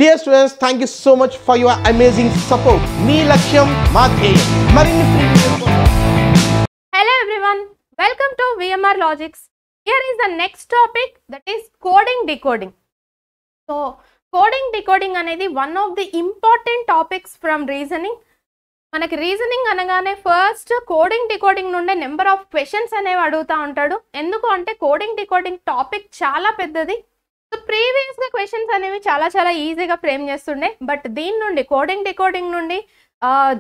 Dear students, thank you so much for your amazing support. మీ లక్ష్యం మా ధ్యేయం. మరిన్ని Hello everyone, welcome to VMR Logics. Here is the next topic, that is coding decoding. So coding decoding అనేది one of the important topics from reasoning. మనకి reasoning అనగానే first coding decoding నుండే number of questions అనేవి అడుగుతూ ఉంటాడు. ఎందుకు అంటే coding decoding topic చాలా పెద్దది. సో ప్రీవియస్గా క్వశ్చన్స్ అనేవి చాలా ఈజీగా ఫ్రేమ్ చేస్తుండే, బట్ దీని నుండి కోడింగ్ డికోడింగ్ నుండి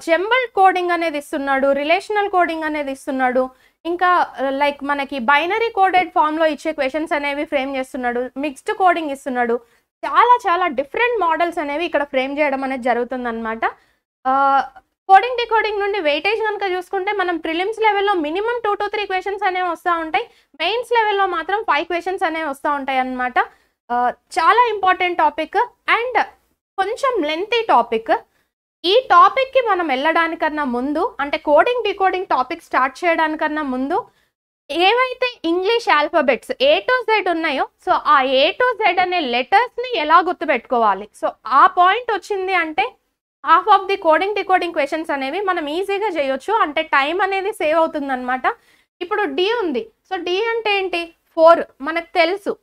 జంబల్ కోడింగ్ అనేది ఇస్తున్నాడు, రిలేషనల్ కోడింగ్ అనేది ఇస్తున్నాడు, ఇంకా లైక్ మనకి బైనరీ కోడెడ్ ఫామ్లో ఇచ్చే క్వశ్చన్స్ అనేవి ఫ్రేమ్ చేస్తున్నాడు, మిక్స్డ్ కోడింగ్ ఇస్తున్నాడు. చాలా డిఫరెంట్ మోడల్స్ అనేవి ఇక్కడ ఫ్రేమ్ చేయడం అనేది జరుగుతుంది అనమాట. కోడింగ్ డికోడింగ్ నుండి వెయిటేజ్ కనుక చూసుకుంటే మనం ప్రిలిమ్స్ లెవెల్లో మినిమం 2 to 3 క్వశ్చన్స్ అనేవి వస్తూ ఉంటాయి, మెయిన్స్ లెవెల్లో మాత్రం 5 క్వశ్చన్స్ అనేవి వస్తూ ఉంటాయి అన్నమాట. చాలా ఇంపార్టెంట్ టాపిక్ అండ్ కొంచెం లెంతీ టాపిక్. ఈ టాపిక్కి మనం వెళ్ళడానికన్నా ముందు, అంటే కోడింగ్ డికోడింగ్ టాపిక్ స్టార్ట్ చేయడానికన్నా ముందు ఏవైతే English alphabets A to Z ఉన్నాయో, సో ఆ A to Z అనే లెటర్స్ని ఎలా గుర్తుపెట్టుకోవాలి, సో ఆ పాయింట్ వచ్చింది అంటే half of the coding decoding questions అనేవి మనం ఈజీగా చేయొచ్చు, అంటే టైం అనేది సేవ్ అవుతుంది అనమాట. ఇప్పుడు డి ఉంది, సో డి అంటే ఏంటి 4 మనకు తెలుసు.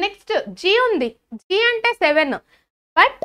నెక్స్ట్ జి ఉంది, జి అంటే 7. బట్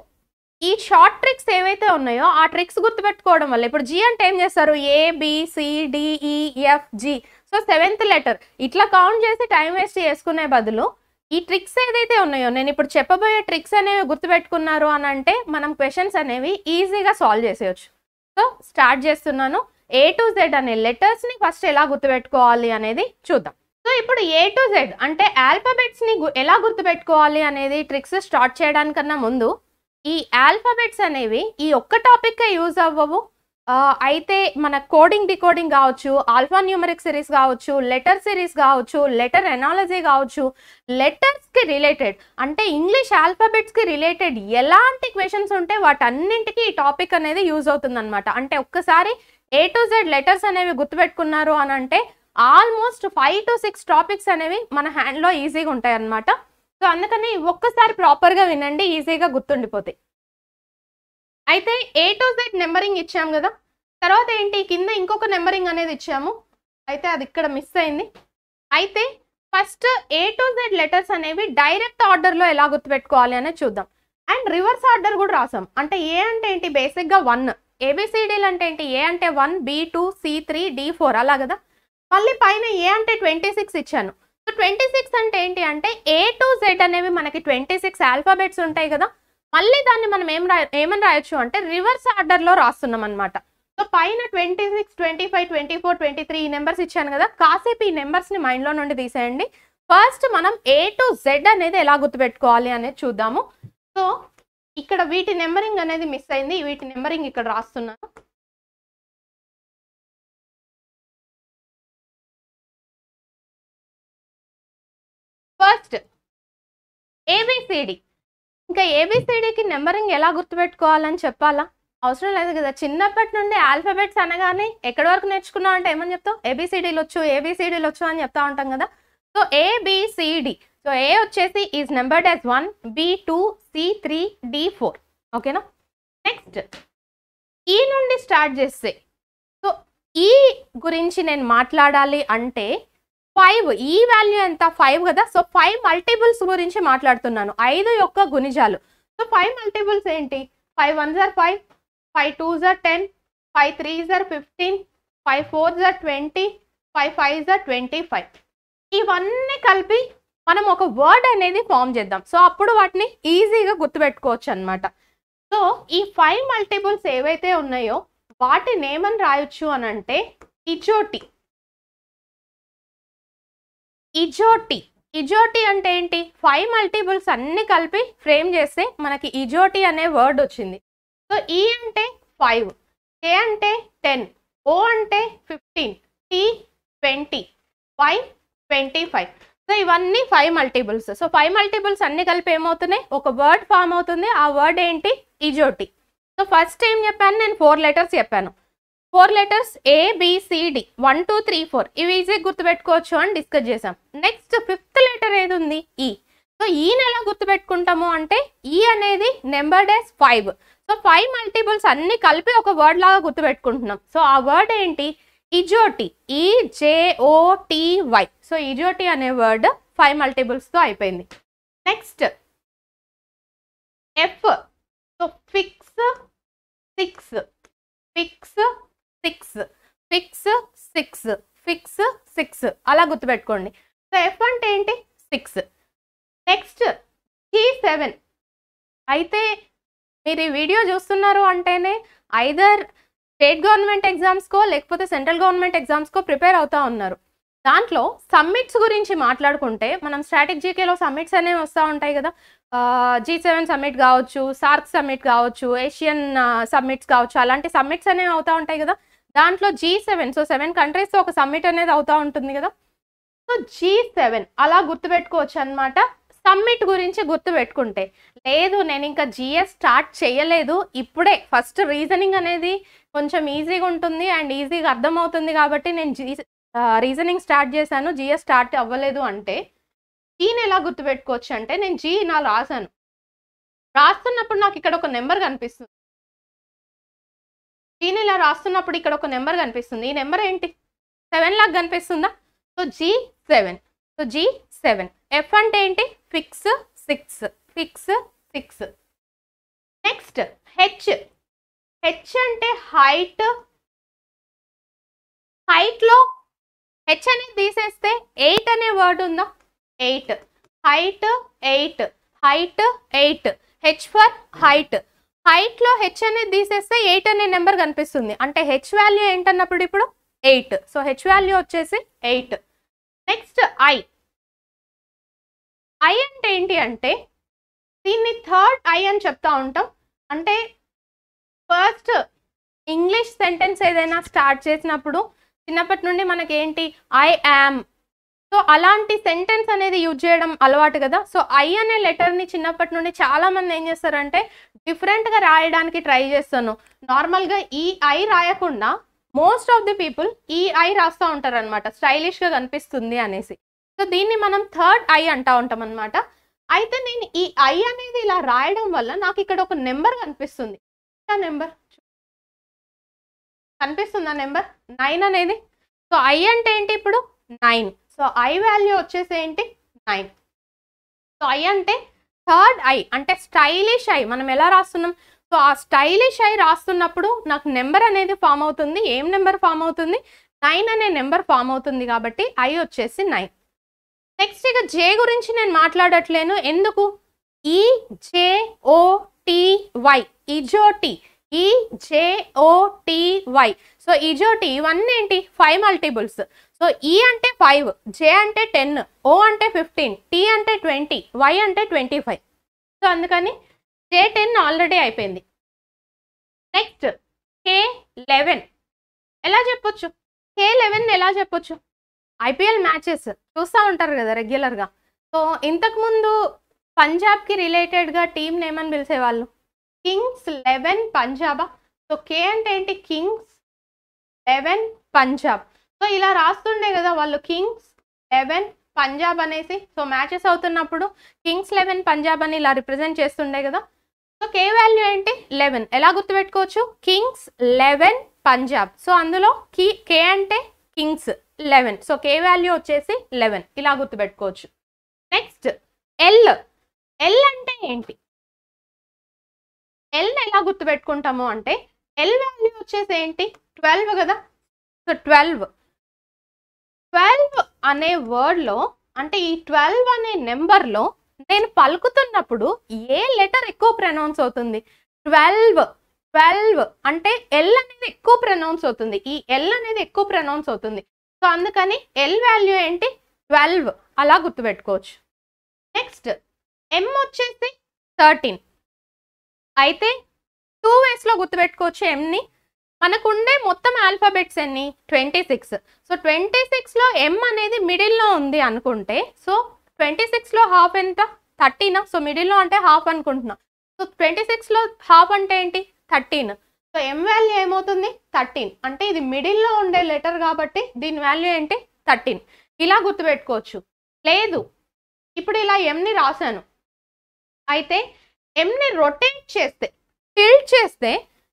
ఈ షార్ట్ ట్రిక్స్ ఏవైతే ఉన్నాయో ఆ ట్రిక్స్ గుర్తుపెట్టుకోవడం వల్ల, ఇప్పుడు జి అంటే ఏం చేస్తారు, ABCDEFG, సో 7th లెటర్ ఇట్లా కౌంట్ చేసి టైం వేస్ట్ చేసుకునే బదులు ఈ ట్రిక్స్ ఏదైతే ఉన్నాయో, నేను ఇప్పుడు చెప్పబోయే ట్రిక్స్ అనేవి గుర్తుపెట్టుకున్నారు అని అంటే మనం క్వశ్చన్స్ అనేవి ఈజీగా సాల్వ్ చేసేయచ్చు. సో స్టార్ట్ చేస్తున్నాను. A to Z అనే లెటర్స్ని ఫస్ట్ ఎలా గుర్తుపెట్టుకోవాలి అనేది చూద్దాం. సో ఇప్పుడు A to Z అంటే ఆల్ఫాబెట్స్ని ఎలా గుర్తుపెట్టుకోవాలి అనేది ట్రిక్స్ స్టార్ట్ చేయడానికన్నా ముందు, ఈ ఆల్ఫాబెట్స్ అనేవి ఈ ఒక్క టాపిక్కే యూజ్ అవ్వవు. అయితే మన కోడింగ్ డికోడింగ్ కావచ్చు, ఆల్ఫా న్యూమరిక్ సిరీస్ కావచ్చు, లెటర్ సిరీస్ కావచ్చు, లెటర్ ఎనాలజీ కావచ్చు, లెటర్స్కి రిలేటెడ్ అంటే ఇంగ్లీష్ ఆల్ఫాబెట్స్కి రిలేటెడ్ ఎలాంటి క్వశ్చన్స్ ఉంటే వాటన్నింటికి ఈ టాపిక్ అనేది యూజ్ అవుతుంది అనమాట. అంటే ఒక్కసారి A to Z లెటర్స్ అనేవి గుర్తుపెట్టుకున్నారు అని అంటే ఆల్మోస్ట్ 5 to 6 టాపిక్స్ అనేవి మన హ్యాండ్లో ఈజీగా ఉంటాయి అన్నమాట. సో అందుకని ఒక్కసారి ప్రాపర్గా వినండి, ఈజీగా గుర్తుండిపోతాయి. అయితే A to Z నెంబరింగ్ ఇచ్చాము కదా, తర్వాత ఏంటి కింద ఇంకొక నెంబరింగ్ అనేది ఇచ్చాము, అయితే అది ఇక్కడ మిస్ అయింది. అయితే first A to Z letters అనేవి డైరెక్ట్ ఆర్డర్లో ఎలా గుర్తుపెట్టుకోవాలి అనేది చూద్దాం. అండ్ రివర్స్ ఆర్డర్ కూడా రాసాం. అంటే ఏ అంటే ఏంటి, బేసిక్గా 1, ABCDలు అంటే ఏంటి, ఏ అంటే 1, B2, C3, D4 అలా కదా. మళ్ళీ పైన ఏ అంటే 26 ఇచ్చాను. సో 26 అంటే ఏంటి అంటే A to Z అనేవి మనకి 26 ఆల్ఫాబెట్స్ ఉంటాయి కదా, మళ్ళీ దాన్ని మనం ఏమని రాయొచ్చు అంటే రివర్స్ ఆర్డర్లో రాస్తున్నాం అనమాట. సో పైన 26, 25, 24, 23 ఈ నెంబర్స్ ఇచ్చాను కదా, కాసేపు ఈ నెంబర్స్ని మైండ్లో నుండి తీసేయండి. ఫస్ట్ మనం A to Z అనేది ఎలా గుర్తుపెట్టుకోవాలి అనేది చూద్దాము. సో ఇక్కడ వీటి నెంబరింగ్ అనేది మిస్ అయింది, వీటి నెంబరింగ్ ఇక్కడ రాస్తున్నాను. First ABCD. ఇంకా ABCDకి నెంబరింగ్ ఎలా గుర్తుపెట్టుకోవాలని చెప్పాలా, అవసరం లేదు కదా. చిన్నప్పటి నుండి ఆల్ఫాబెట్స్ అనగానే ఎక్కడి వరకు నేర్చుకున్నావు అంటే ఏమని చెప్తావు, ABCDలు వచ్చు అని చెప్తా ఉంటాం కదా. సో ABCD, సో A వచ్చేసి is numbered as 1, B2, C3, D4, ఓకేనా. నెక్స్ట్ ఈ నుండి స్టార్ట్ చేస్తే, సో ఈ గురించి నేను మాట్లాడాలి అంటే 5, ఈ వాల్యూ ఎంత 5 కదా. సో 5 మల్టిపుల్స్ గురించి మాట్లాడుతున్నాను, 5 యొక్క గుణిజాలు. సో 5 మల్టిపుల్స్ ఏంటి, 5 1s are 5, 5 2s are 10, 5 3s are 15, 5 4s are 20, 5 5s are 25. ఇవన్నీ కలిపి మనం ఒక వర్డ్ అనేది ఫామ్ చేద్దాం. సో అప్పుడు వాటిని ఈజీగా గుర్తుపెట్టుకోవచ్చు అనమాట. సో ఈ 5 మల్టిపుల్స్ ఏవైతే ఉన్నాయో వాటిని ఏమని రాయొచ్చు అని అంటే ఇజోటి అంటే ఏంటి, 5 మల్టిపుల్స్ అన్ని కలిపి ఫ్రేమ్ చేస్తే మనకి ఇజోటి అనే వర్డ్ వచ్చింది. సో ఈ అంటే 5, K అంటే 10, O అంటే 15, T 20, Y 25. సో ఇవన్నీ 5 మల్టిపుల్స్. సో 5 మల్టిపుల్స్ అన్ని కలిపి ఏమవుతున్నాయి, ఒక వర్డ్ ఫామ్ అవుతుంది. ఆ వర్డ్ ఏంటి, ఇజోటి. సో ఫస్ట్ ఏం చెప్పాను నేను, 4 లెటర్స్ చెప్పాను. 4 లెటర్స్ ABCD 1 2 3 4 ఇవి ఈజీ గుర్తుపెట్టుకోవచ్చు అని డిస్కస్ చేసాం. నెక్స్ట్ 5th లెటర్ ఏది ఉంది, ఈ. సో ఈని ఎలా గుర్తుపెట్టుకుంటాము అంటే ఈ అనేది నెంబర్ డేస్ 5. సో 5 మల్టిపుల్స్ అన్ని కలిపి ఒక వర్డ్ లాగా గుర్తుపెట్టుకుంటున్నాం. సో ఆ వర్డ్ ఏంటి? ఇజోటి. EJOTY. సో ఇజోటి అనే వర్డ్ 5 మల్టిపుల్స్ తో అయిపోయింది. Next F. So fix 6, fix 6, fix 6, fix 6 అలా గుర్తుపెట్టుకోండి. సో ఎఫ్ అంటే ఏంటి? 6. Next G7. అయితే మీరు ఈ వీడియో చూస్తున్నారు అంటేనే ఐదర్ స్టేట్ గవర్నమెంట్ ఎగ్జామ్స్కో లేకపోతే సెంట్రల్ గవర్నమెంట్ ఎగ్జామ్స్కో ప్రిపేర్ అవుతా ఉన్నారు. దాంట్లో సమ్మిట్స్ గురించి మాట్లాడుకుంటే మనం స్టాటిక్ జీకేలో సమ్మిట్స్ అనేవి వస్తూ ఉంటాయి కదా. G7 సమ్మిట్ కావచ్చు, సార్క్ సమ్మిట్ కావచ్చు, ఏషియన్ సమ్మిట్స్ కావచ్చు, అలాంటి సమ్మిట్స్ అనేవి అవుతూ ఉంటాయి కదా. దాంట్లో G7, సో 7 కంట్రీస్తో ఒక సమ్మిట్ అనేది అవుతూ ఉంటుంది కదా. సో G7 అలా గుర్తుపెట్టుకోవచ్చు అనమాట. సమ్మిట్ గురించి గుర్తుపెట్టుకుంటే. లేదు నేను ఇంకా GS స్టార్ట్ చేయలేదు, ఇప్పుడే ఫస్ట్ రీజనింగ్ అనేది కొంచెం ఈజీగా ఉంటుంది అండ్ ఈజీగా అర్థమవుతుంది కాబట్టి నేను రీజనింగ్ స్టార్ట్ చేశాను, GS స్టార్ట్ అవ్వలేదు అంటే జీని ఎలా గుర్తుపెట్టుకోవచ్చు అంటే నేను జీ నా రాశాను, రాస్తున్నప్పుడు నాకు ఇక్కడ ఒక నెంబర్ కనిపిస్తుంది. జీని ఇలా రాస్తున్నప్పుడు ఇక్కడ ఒక నెంబర్ కనిపిస్తుంది. ఈ నెంబర్ ఏంటి? 7 లాగా కనిపిస్తుందా? So G7. So G7. F అంటే ఏంటి? Fix 6, fix 6. Next H. H అంటే హైట్. హైట్లో హెచ్ అనేది తీసేస్తే 8 అనే వర్డ్ ఉందా? 8. Height 8, height 8. H for height. హైట్లో హెచ్ అనేది తీసేస్తే 8 అనే నెంబర్ కనిపిస్తుంది. అంటే హెచ్ వాల్యూ ఏంటన్నప్పుడు ఇప్పుడు 8. సో హెచ్ వాల్యూ వచ్చేసి 8. Next I. ఐ అంటే ఏంటి అంటే దీన్ని థర్డ్ ఐ అని చెప్తా ఉంటాం. అంటే ఫస్ట్ ఇంగ్లీష్ సెంటెన్స్ ఏదైనా స్టార్ట్ చేసినప్పుడు చిన్నప్పటి నుండి మనకి ఏంటి? I am. సో అలాంటి సెంటెన్స్ అనేది యూజ్ చేయడం అలవాటు కదా. సో ఐ అనే లెటర్ని చిన్నప్పటి నుండి చాలా మంది ఏం చేస్తారంటే డిఫరెంట్గా రాయడానికి ట్రై చేస్తాను. నార్మల్గా ఈ ఐ రాయకుండా మోస్ట్ ఆఫ్ ది పీపుల్ ఈ ఐ రాస్తూ ఉంటారు అనమాట, స్టైలిష్గా కనిపిస్తుంది అనేసి. సో దీన్ని మనం థర్డ్ ఐ అంటా ఉంటాం అనమాట. అయితే నేను ఈ ఐ అనేది ఇలా రాయడం వల్ల నాకు ఇక్కడ ఒక నెంబర్ కనిపిస్తుంది. నెంబర్ కనిపిస్తుందా? నెంబర్ 9 అనేది. సో ఐ అంటే ఏంటి ఇప్పుడు? 9. సో ఐ వాల్యూ వచ్చేసి ఏంటి? 9. సో ఐ అంటే థర్డ్ ఐ, అంటే స్టైలిష్ ఐ. మనం ఎలా రాస్తున్నాం? సో ఆ స్టైలిష్ ఐ రాస్తున్నప్పుడు నాకు నెంబర్ అనేది ఫామ్ అవుతుంది. ఏం నెంబర్ ఫామ్ అవుతుంది? 9 అనే నెంబర్ ఫామ్ అవుతుంది కాబట్టి ఐ వచ్చేసి 9. నెక్స్ట్ ఇక జే గురించి నేను మాట్లాడట్లేను. ఎందుకు? EJOTY. ఇజోటి. EJOTY. సో ఇజోటి ఇవన్నీ ఏంటి? 5 మల్టిపుల్స్. సో ఈ అంటే 5, జే అంటే 10, ఓ అంటే 15, టీ అంటే 20, వై అంటే 25. సో అందుకని J10 ఆల్రెడీ అయిపోయింది. నెక్స్ట్ K11 ఎలా చెప్పొచ్చు? K11 ఎలా చెప్పొచ్చు? IPL మ్యాచెస్ చూస్తూ ఉంటారు కదా రెగ్యులర్గా. సో ఇంతకుముందు పంజాబ్కి రిలేటెడ్గా టీం నేమని పిలిచేవాళ్ళు? కింగ్స్ 11 పంజాబా. సో కే అంటే ఏంటి? కింగ్స్ 11 పంజాబ్. సో ఇలా రాస్తుండే కదా వాళ్ళు, కింగ్స్ 11 పంజాబ్ అనేసి. సో మ్యాచెస్ అవుతున్నప్పుడు కింగ్స్ 11 పంజాబ్ అని ఇలా రిప్రజెంట్ చేస్తుండే కదా. సో కే వాల్యూ ఏంటి? 11. ఎలా గుర్తుపెట్టుకోవచ్చు? కింగ్స్ 11 పంజాబ్. సో అందులో కే అంటే కింగ్స్ 11. సో కే వాల్యూ వచ్చేసి 11. ఇలా గుర్తుపెట్టుకోవచ్చు. Next L. ఎల్ అంటే ఏంటి? ఎల్ ఎలా గుర్తుపెట్టుకుంటాము అంటే ఎల్ వాల్యూ వచ్చేసి ఏంటి? 12 కదా. సో 12 అనే వర్డ్లో, అంటే ఈ 12 అనే నెంబర్లో నేను పలుకుతున్నప్పుడు ఏ లెటర్ ఎక్కువ ప్రొనౌన్స్ అవుతుంది? 12 అంటే ఎల్ అనేది ఎక్కువ ప్రొనౌన్స్ అవుతుంది. ఈ ఎల్ అనేది ఎక్కువ ప్రొనౌన్స్ అవుతుంది. సో అందుకని ఎల్ వాల్యూ ఏంటి? 12. అలా గుర్తుపెట్టుకోవచ్చు. నెక్స్ట్ ఎం వచ్చేసి 13. అయితే 2 వేస్లో గుర్తుపెట్టుకోవచ్చు ఎంని. మనకు ఉండే మొత్తం ఆల్ఫాబెట్స్ ఎన్ని? 26. సో 26లో ఎం అనేది మిడిల్లో ఉంది అనుకుంటే, సో 26లో హాఫ్ ఎంత? 13. సో మిడిల్లో అంటే హాఫ్ అనుకుంటున్నా. సో 26లో హాఫ్ అంటే ఏంటి? 13. సో ఎం వాల్యూ ఏమవుతుంది? 13. అంటే ఇది మిడిల్లో ఉండే లెటర్ కాబట్టి దీని వాల్యూ ఏంటి? 13. ఇలా గుర్తుపెట్టుకోవచ్చు. లేదు ఇప్పుడు ఇలా ఎంని రాశాను, అయితే ఎంని రొటేట్ చేస్తే, టిల్ట్ చేస్తే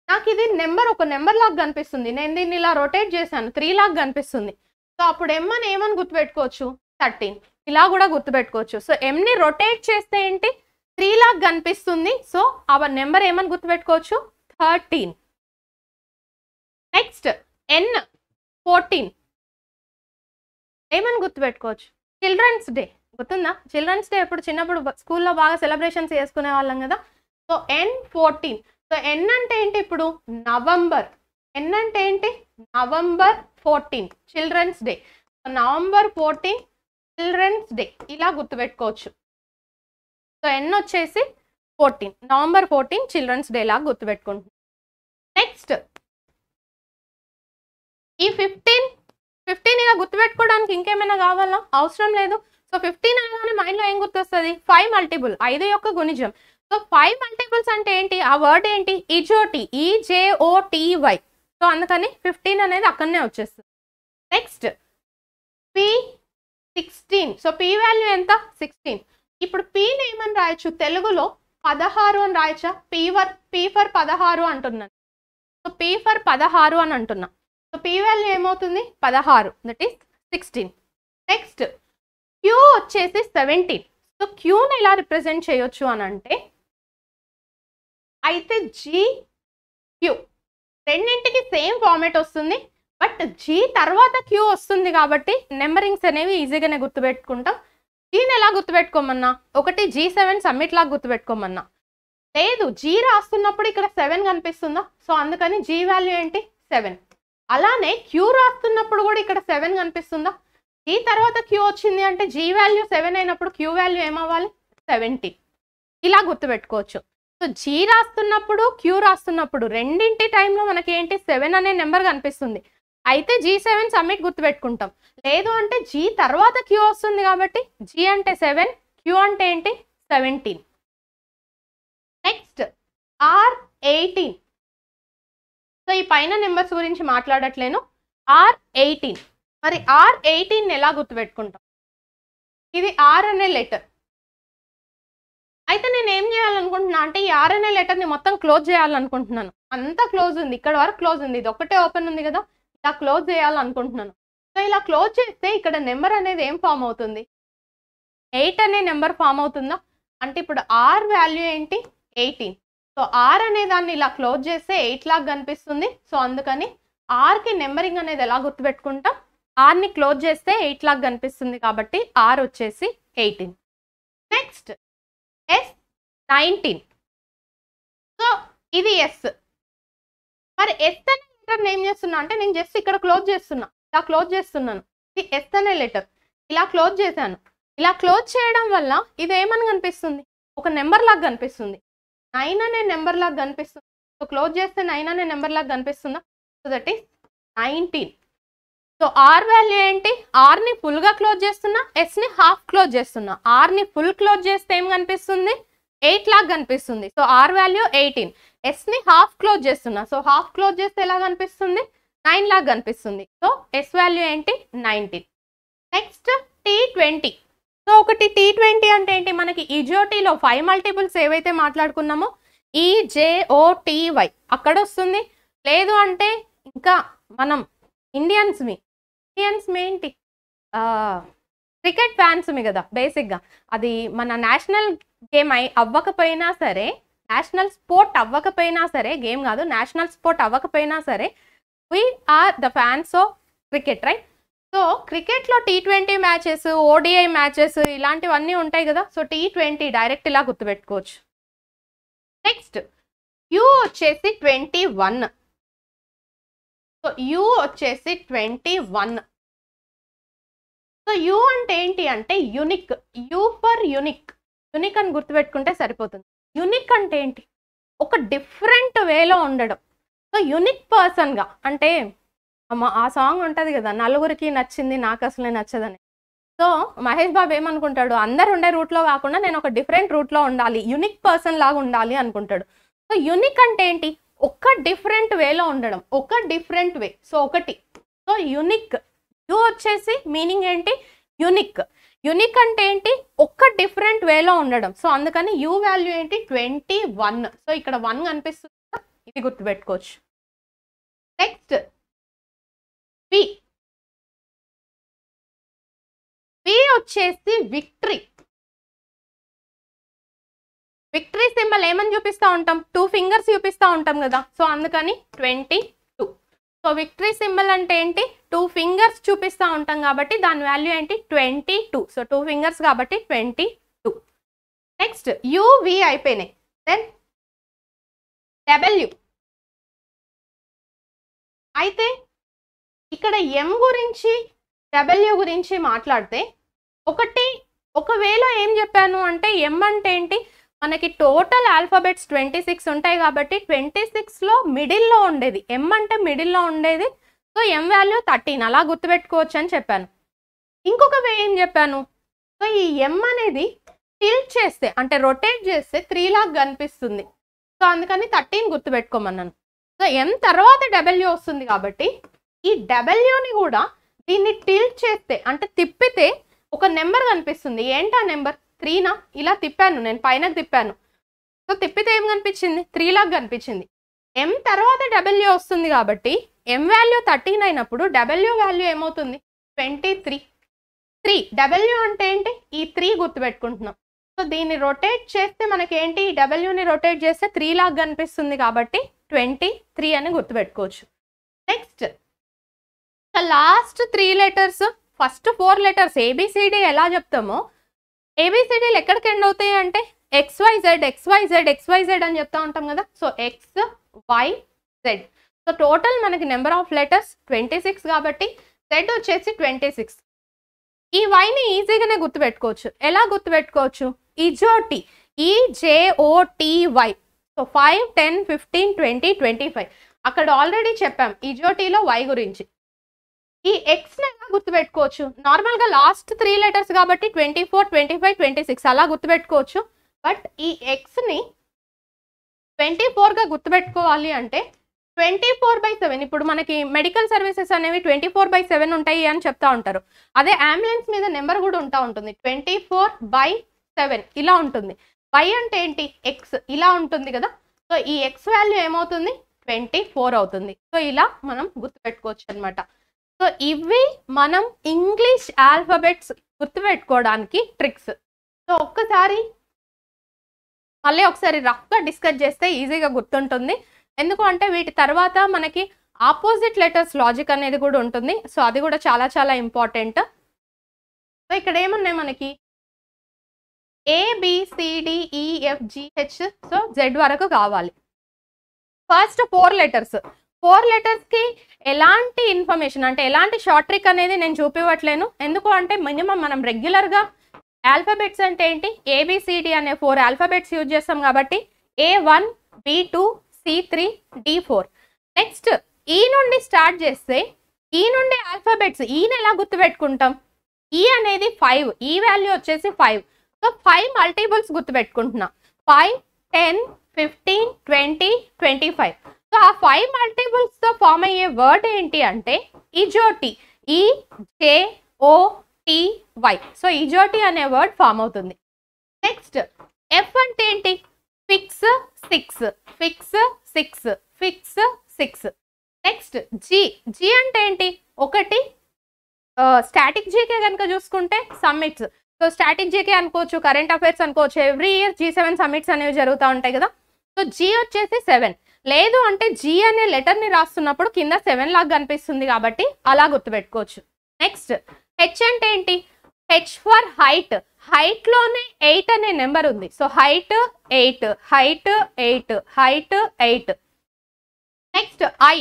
నాకు ఇది ఒక నెంబర్ లాగా కనిపిస్తుంది. నేను దీన్ని ఇలా రొటేట్ చేశాను, 3 లాగా కనిపిస్తుంది. సో అప్పుడు ఎం అని ఏమని గుర్తుపెట్టుకోవచ్చు, 13. ఇలా కూడా గుర్తుపెట్టుకోవచ్చు. సో ఎంని రొటేట్ చేస్తే ఏంటి, 3 లాగా కనిపిస్తుంది. సో ఆ నెంబర్ ఏమని గుర్తుపెట్టుకోవచ్చు, 13. నెక్స్ట్ ఎన్ 14 ఏమని గుర్తుపెట్టుకోవచ్చు, చిల్డ్రన్స్ డే. గుర్తుందా? చిల్డ్రన్స్ డే ఎప్పుడు చిన్నప్పుడు స్కూల్లో బాగా సెలబ్రేషన్స్ చేసుకునే వాళ్ళం కదా. So N14. సో ఎన్ అంటే ఏంటి ఇప్పుడు, నవంబర్. ఎన్ అంటే ఏంటి, November 14 children's day. November 14 children's day ఇలా గుర్తుపెట్టుకోవచ్చు. సో ఎన్ వచ్చేసి 14, నవంబర్ 14 చిల్డ్రన్స్ డే లాగా గుర్తుపెట్టుకుంటున్నాం. నెక్స్ట్ ఈ 15 ఇలా గుర్తుపెట్టుకోవడానికి ఇంకేమైనా కావాలా, అవసరం లేదు. సో 15 అనగానే మైండ్లో ఏం గుర్తొస్తుంది, 5 మల్టిపుల్, 5 యొక్క గుణిజం. సో 5 మల్టిపుల్స్ అంటే ఏంటి, ఆ వర్డ్ ఏంటి, ఇజోటి, EJOTY. సో అందుకని 15 అనేది అక్కడనే వచ్చేస్తుంది. Next P16. So P value ఎంత, 16. ఇప్పుడు Pని ఏమని రాయొచ్చు, తెలుగులో 16 అని రాయొచ్చా, P ఫర్ 16 అంటున్నాను. సో P ఫర్ 16 అని అంటున్నా. సో P వాల్యూ ఏమవుతుంది, 16, దట్ ఈస్ 16. నెక్స్ట్ Q వచ్చేసి 17. సో Qని ఎలా రిప్రజెంట్ చేయొచ్చు అని అంటే, అయితే GQ రెండింటికి సేమ్ ఫార్మేట్ వస్తుంది, బట్ G తర్వాత Q వస్తుంది కాబట్టి నెంబరింగ్స్ అనేవి ఈజీగానే గుర్తుపెట్టుకుంటాం. Gని ఎలా గుర్తుపెట్టుకోమన్నా, ఒకటి G7 సబ్మిట్ లాగా గుర్తుపెట్టుకోమన్నా, లేదు G రాస్తున్నప్పుడు ఇక్కడ 7 కనిపిస్తుందా, సో అందుకని G వాల్యూ ఏంటి, 7. అలానే Q రాస్తున్నప్పుడు కూడా ఇక్కడ 7 కనిపిస్తుందా, G తర్వాత Q వచ్చింది అంటే G వాల్యూ 7 అయినప్పుడు Q వాల్యూ ఏమవ్వాలి, 70. ఇలా గుర్తుపెట్టుకోవచ్చు. సో G రాస్తున్నప్పుడు Q రాస్తున్నప్పుడు రెండింటి టైంలో మనకి ఏంటి, 7 అనే నెంబర్ కనిపిస్తుంది. అయితే G7 సబ్మిట్ గుర్తుపెట్టుకుంటాం, లేదు అంటే G తర్వాత Q వస్తుంది కాబట్టి G అంటే 7, Q అంటే ఏంటి, 17. Next R18. సో ఈ పైన నెంబర్స్ గురించి మాట్లాడట్లేను, R18. మరి R18 ఎలా గుర్తుపెట్టుకుంటాం, ఇది R అనే లెటర్. అయితే నేను ఏం చేయాలనుకుంటున్నా అంటే, ఈ R అనే లెటర్ని మొత్తం క్లోజ్ చేయాలనుకుంటున్నాను. అంతా క్లోజ్ ఉంది, ఇక్కడ వరకు క్లోజ్ ఉంది, ఇది ఒక్కటే ఓపెన్ ఉంది కదా, ఇలా క్లోజ్ చేయాలనుకుంటున్నాను. సో ఇలా క్లోజ్ చేస్తే ఇక్కడ నెంబర్ అనేది ఏం ఫామ్ అవుతుంది, 8 అనే నెంబర్ ఫామ్ అవుతుందా, అంటే ఇప్పుడు R వాల్యూ ఏంటి, 18. సో R అనే దాన్ని ఇలా క్లోజ్ చేస్తే 8 లాగా కనిపిస్తుంది. సో అందుకని Rకి నెంబరింగ్ అనేది ఎలా గుర్తుపెట్టుకుంటాం, Rని క్లోజ్ చేస్తే 8 లాగా కనిపిస్తుంది కాబట్టి R వచ్చేసి 18. Next S19. సో ఇది S. మరి S అనే లెటర్ ఏం చేస్తున్నా అంటే, నేను జస్ట్ ఇక్కడ క్లోజ్ చేస్తున్నా, ఇలా క్లోజ్ చేస్తున్నాను. ఇది S అనే లెటర్, ఇలా క్లోజ్ చేశాను. ఇలా క్లోజ్ చేయడం వల్ల ఇది ఏమని కనిపిస్తుంది, ఒక నెంబర్ లాగా కనిపిస్తుంది, 9 అనే నెంబర్ లాగా కనిపిస్తుంది. సో క్లోజ్ చేస్తే 9 అనే నెంబర్ లాగా కనిపిస్తుందా, so that is 19. So R value ఏంటి, Rని ఫుల్గా క్లోజ్ చేస్తున్నా, Sని హాఫ్ క్లోజ్ చేస్తున్నా. Rని ఫుల్ క్లోజ్ చేస్తే ఏం కనిపిస్తుంది, 8 లాగా కనిపిస్తుంది. So R value 18. Sని హాఫ్ క్లోజ్ చేస్తున్నా, సో హాఫ్ క్లోజ్ చేస్తే ఎలా కనిపిస్తుంది, 9 లాగా కనిపిస్తుంది. సో S వాల్యూ ఏంటి, 19. Next T20. సో ఒకటి T20 అంటే ఏంటి, మనకి ఇజోటీలో 5 మల్టిపుల్స్ ఏవైతే మాట్లాడుకున్నామో EJOTY అక్కడ వస్తుంది. లేదు అంటే ఇంకా మనం ఇండియన్స్ ఏంటి, క్రికెట్ ఫ్యాన్స్ కదా బేసిక్గా, అది మన నేషనల్ గేమ్ అవ్వకపోయినా సరే, నేషనల్ స్పోర్ట్ అవ్వకపోయినా సరే, గేమ్ కాదు నేషనల్ స్పోర్ట్ అవ్వకపోయినా సరే, we are the fans of cricket, right? So క్రికెట్లో T20 మ్యాచెస్, ODI మ్యాచెస్ ఇలాంటివన్నీ ఉంటాయి కదా. సో T20 డైరెక్ట్ ఇలా గుర్తుపెట్టుకోవచ్చు. నెక్స్ట్ U వచ్చేసి 21. సో U వచ్చేసి 21. సో U అంటే ఏంటి అంటే unique, U for unique. Unique అని గుర్తుపెట్టుకుంటే సరిపోతుంది. యూనిక్ అంటే ఏంటి, ఒక డిఫరెంట్ వేలో ఉండడం. సో యూనిక్ పర్సన్గా అంటే ఆ సాంగ్ ఉంటుంది కదా, నలుగురికి నచ్చింది నాకు అసలే నచ్చదని. సో మహేష్ బాబు ఏమనుకుంటాడు, అందరు ఉండే రూట్లో కాకుండా నేను ఒక డిఫరెంట్ రూట్లో ఉండాలి, యూనిక్ పర్సన్ లాగా ఉండాలి అనుకుంటాడు. సో యూనిక్ అంటే ఏంటి, ఒక డిఫరెంట్ వేలో ఉండడం, ఒక డిఫరెంట్ వే. సో ఒకటి, సో యూనిక్. యూ వచ్చేసి మీనింగ్ ఏంటి, యూనిక్. యునిక్ అంటే ఏంటి, ఒక్క డిఫరెంట్ వేలో ఉండడం. సో అందుకని యూ వాల్యూ ఏంటి 21. సో ఇక్కడ 1 కనిపిస్తుంది, ఇది గుర్తుపెట్టుకోవచ్చు. నెక్స్ట్ వి. వి వచ్చేసి విక్టరీ. విక్టరీ సింబల్ ఏమని చూపిస్తూ ఉంటాం, 2 ఫింగర్స్ చూపిస్తూ ఉంటాం కదా. సో అందుకని 22. సో విక్టరీ సింబల్ అంటే ఏంటి, 2 ఫింగర్స్ చూపిస్తూ ఉంటాం కాబట్టి దాని వాల్యూ ఏంటి 22. సో 2 ఫింగర్స్ కాబట్టి 22. నెక్స్ట్ యువి అయిపోయినాయి. Then W. అయితే ఇక్కడ ఎం గురించి డబ్ల్యూ గురించి మాట్లాడితే ఒకవేళ ఏం చెప్పాను అంటే ఎం అంటే ఏంటి, మనకి టోటల్ ఆల్ఫాబెట్స్ 26 ఉంటాయి కాబట్టి 26లో మిడిల్లో ఉండేది, ఎం అంటే మిడిల్లో ఉండేది. సో ఎం వాల్యూ 13 అలా గుర్తుపెట్టుకోవచ్చు అని చెప్పాను. ఇంకొక వే ఏం చెప్పాను, సో ఈ ఎం అనేది టిల్ట్ చేస్తే అంటే రొటేట్ చేస్తే 3 లాగా కనిపిస్తుంది. సో అందుకని 13 గుర్తుపెట్టుకోమన్నాను. సో ఎం తర్వాత డబ్ల్యూ వస్తుంది కాబట్టి ఈ డబ్ల్యూని కూడా దీన్ని టిల్ట్ చేస్తే అంటే తిప్పితే ఒక నెంబర్ కనిపిస్తుంది. ఏంటా నెంబర్ 3నా, ఇలా తిప్పాను నేను, పైన తిప్పాను. సో తిప్పితే ఏం కనిపించింది 3 లాగా కనిపించింది. ఎం తర్వాత డబ్ల్యూ వస్తుంది కాబట్టి ఎం వాల్యూ 13 అయినప్పుడు డబ్ల్యూ వాల్యూ ఏమవుతుంది 23. 3 డబ్ల్యూ అంటే ఏంటి, ఈ 3 గుర్తుపెట్టుకుంటున్నాం. సో దీన్ని రొటేట్ చేస్తే మనకి ఏంటి, ఈ డబ్ల్యూని రొటేట్ చేస్తే 3 లాగా కనిపిస్తుంది కాబట్టి 23 అని గుర్తుపెట్టుకోవచ్చు. Next last 3 letters, first 4 letters A B C D ఎలా చెప్తామో ఏబిసిడీలు ఎక్కడికి ఎండ్ అవుతాయి అంటే XYZ XYZ XYZ అని చెప్తా ఉంటాం కదా. So XYZ. సో టోటల్ మనకి నెంబర్ ఆఫ్ లెటర్స్ 26 కాబట్టి Z వచ్చేసి 26. ఈ వైని ఈజీగానే గుర్తుపెట్టుకోవచ్చు. ఎలా గుర్తుపెట్టుకోవచ్చు, ఇజోటి, EJOTY. సో 5 10 15 20 25 అక్కడ ఆల్రెడీ చెప్పాం ఇజోటీలో Y గురించి. ఈ ఎక్స్ని ఎలా గుర్తుపెట్టుకోవచ్చు, నార్మల్గా లాస్ట్ 3 లెటర్స్ కాబట్టి 24 25 26 అలా గుర్తుపెట్టుకోవచ్చు. బట్ ఈ ఎక్స్ని 24గా గుర్తుపెట్టుకోవాలి అంటే 24/7. ఇప్పుడు మనకి మెడికల్ సర్వీసెస్ అనేవి 24/7 ఉంటాయి అని చెప్తా ఉంటారు. అదే అంబులెన్స్ మీద నెంబర్ కూడా ఉంటుంది 24/7 ఇలా ఉంటుంది. Y అంటే ఏంటి, ఎక్స్ ఇలా ఉంటుంది కదా. సో ఈ ఎక్స్ వాల్యూ ఏమవుతుంది 24 అవుతుంది. సో ఇలా మనం గుర్తుపెట్టుకోవచ్చు అనమాట. సో ఇవి మనం ఇంగ్లీష్ ఆల్ఫాబెట్స్ గుర్తుపెట్టుకోవడానికి ట్రిక్స్. సో మళ్ళీ ఒకసారి రఫ్గా డిస్కస్ చేస్తే ఈజీగా గుర్తుంటుంది. ఎందుకు అంటే వీటి తర్వాత మనకి ఆపోజిట్ లెటర్స్ లాజిక్ అనేది కూడా ఉంటుంది. సో అది కూడా చాలా చాలా ఇంపార్టెంట్. సో ఇక్కడ ఏమున్నాయి మనకి ABCDEFGH. సో Z వరకు కావాలి. First 4 letters. 4 లెటర్స్కి ఎలాంటి ఇన్ఫర్మేషన్ అంటే ఎలాంటి షార్ట్ ట్రిక్ అనేది నేను చూపివ్వట్లేను. ఎందుకు అంటే మినిమం మనం రెగ్యులర్గా ఆల్ఫాబెట్స్ అంటే ఏంటి ABCD అనే 4 ఆల్ఫాబెట్స్ యూజ్ చేస్తాం కాబట్టి A1 B2 C3 D4. Next ఈ నుండి స్టార్ట్ చేస్తే ఈ నుండి ఆల్ఫాబెట్స్ ఈని ఎలా గుర్తుపెట్టుకుంటాం, ఈ అనేది 5, ఈ వాల్యూ వచ్చేసి 5. So 5 multiples గుర్తుపెట్టుకుంటున్నా 5 10 15 20 25. సో ఆ 5 మల్టిపుల్స్ తో ఫామ్ అయ్యే వర్డ్ ఏంటి అంటే ఇజోటి, EJOTY. సో ఇజోటి అనే వర్డ్ ఫామ్ అవుతుంది. నెక్స్ట్ ఎఫ్ అంటే ఏంటి fix 6 fix 6 fix 6. Next G అంటే ఏంటి ఒకటి స్టాటిక్ జీకే కనుక చూసుకుంటే సమ్మిట్స్. సో స్టాటిక్ జీకే అనుకోవచ్చు, కరెంట్ అఫైర్స్ అనుకోవచ్చు. ఎవ్రీ ఇయర్ G7 సమ్మిట్స్ అనేవి జరుగుతూ ఉంటాయి కదా. సో జీ వచ్చేసి 7. లేదు అంటే జీ అనే లెటర్ని రాస్తున్నప్పుడు కింద 7 లాగా కనిపిస్తుంది కాబట్టి అలా గుర్తుపెట్టుకోవచ్చు. నెక్స్ట్ హెచ్ అంటే ఏంటి హెచ్ ఫర్ హైట్. హైట్లోనే 8 అనే నెంబర్ ఉంది. So height 8 height 8 height 8. Next I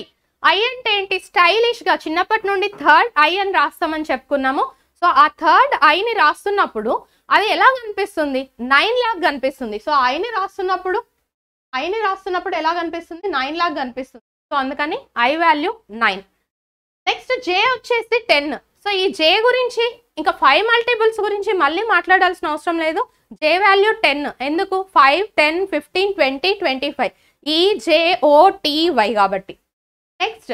అంటే ఏంటి స్టైలిష్గా చిన్నప్పటి నుండి థర్డ్ ఐ అని రాస్తామని చెప్పుకున్నాము. సో ఆ థర్డ్ ఐని రాస్తున్నప్పుడు అది ఎలా కనిపిస్తుంది 9 లాగా కనిపిస్తుంది. సో ఐని రాస్తున్నప్పుడు ఎలా కనిపిస్తుంది 9 లాగా కనిపిస్తుంది. సో అందుకని ఐ వాల్యూ 9. నెక్స్ట్ జే వచ్చేసి 10. సో ఈ జే గురించి ఇంకా 5 మల్టిపుల్స్ గురించి మళ్ళీ మాట్లాడాల్సిన అవసరం లేదు. జే వాల్యూ 10. ఎందుకు 5 10 15 20 25 EJOTY కాబట్టి. నెక్స్ట్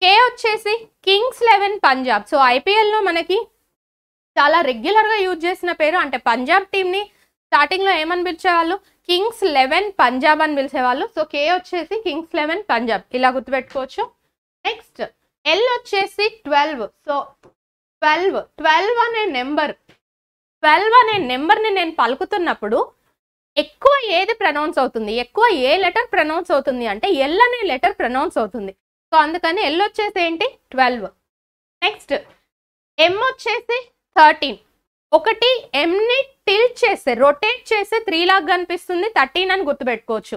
కే వచ్చేసి కింగ్స్ 11 పంజాబ్. సో ఐపీఎల్లో మనకి చాలా రెగ్యులర్గా యూజ్ చేసిన పేరు. అంటే పంజాబ్ టీంని స్టార్టింగ్లో ఏమని పిలిచేవాళ్ళు, కింగ్స్ 11 పంజాబ్ అని పిలిచేవాళ్ళు. సో కే వచ్చేసి కింగ్స్ 11 పంజాబ్, ఇలా గుర్తుపెట్టుకోవచ్చు. నెక్స్ట్ ఎల్ వచ్చేసి 12. సో 12 అనే నెంబర్ని నేను పలుకుతున్నప్పుడు ఎక్కువ ఏది ప్రొనౌన్స్ అవుతుంది, ఎక్కువ ఏ లెటర్ ప్రొనౌన్స్ అవుతుంది అంటే ఎల్ అనే లెటర్ ప్రొనౌన్స్ అవుతుంది. సో అందుకని ఎల్ వచ్చేసి ఏంటి 12. నెక్స్ట్ ఎం వచ్చేసి 13. ఒకటి ఎంని టిల్ట్ చేస్తే రొటేట్ చేస్తే 3 లాగా కనిపిస్తుంది, 13 అని గుర్తుపెట్టుకోవచ్చు.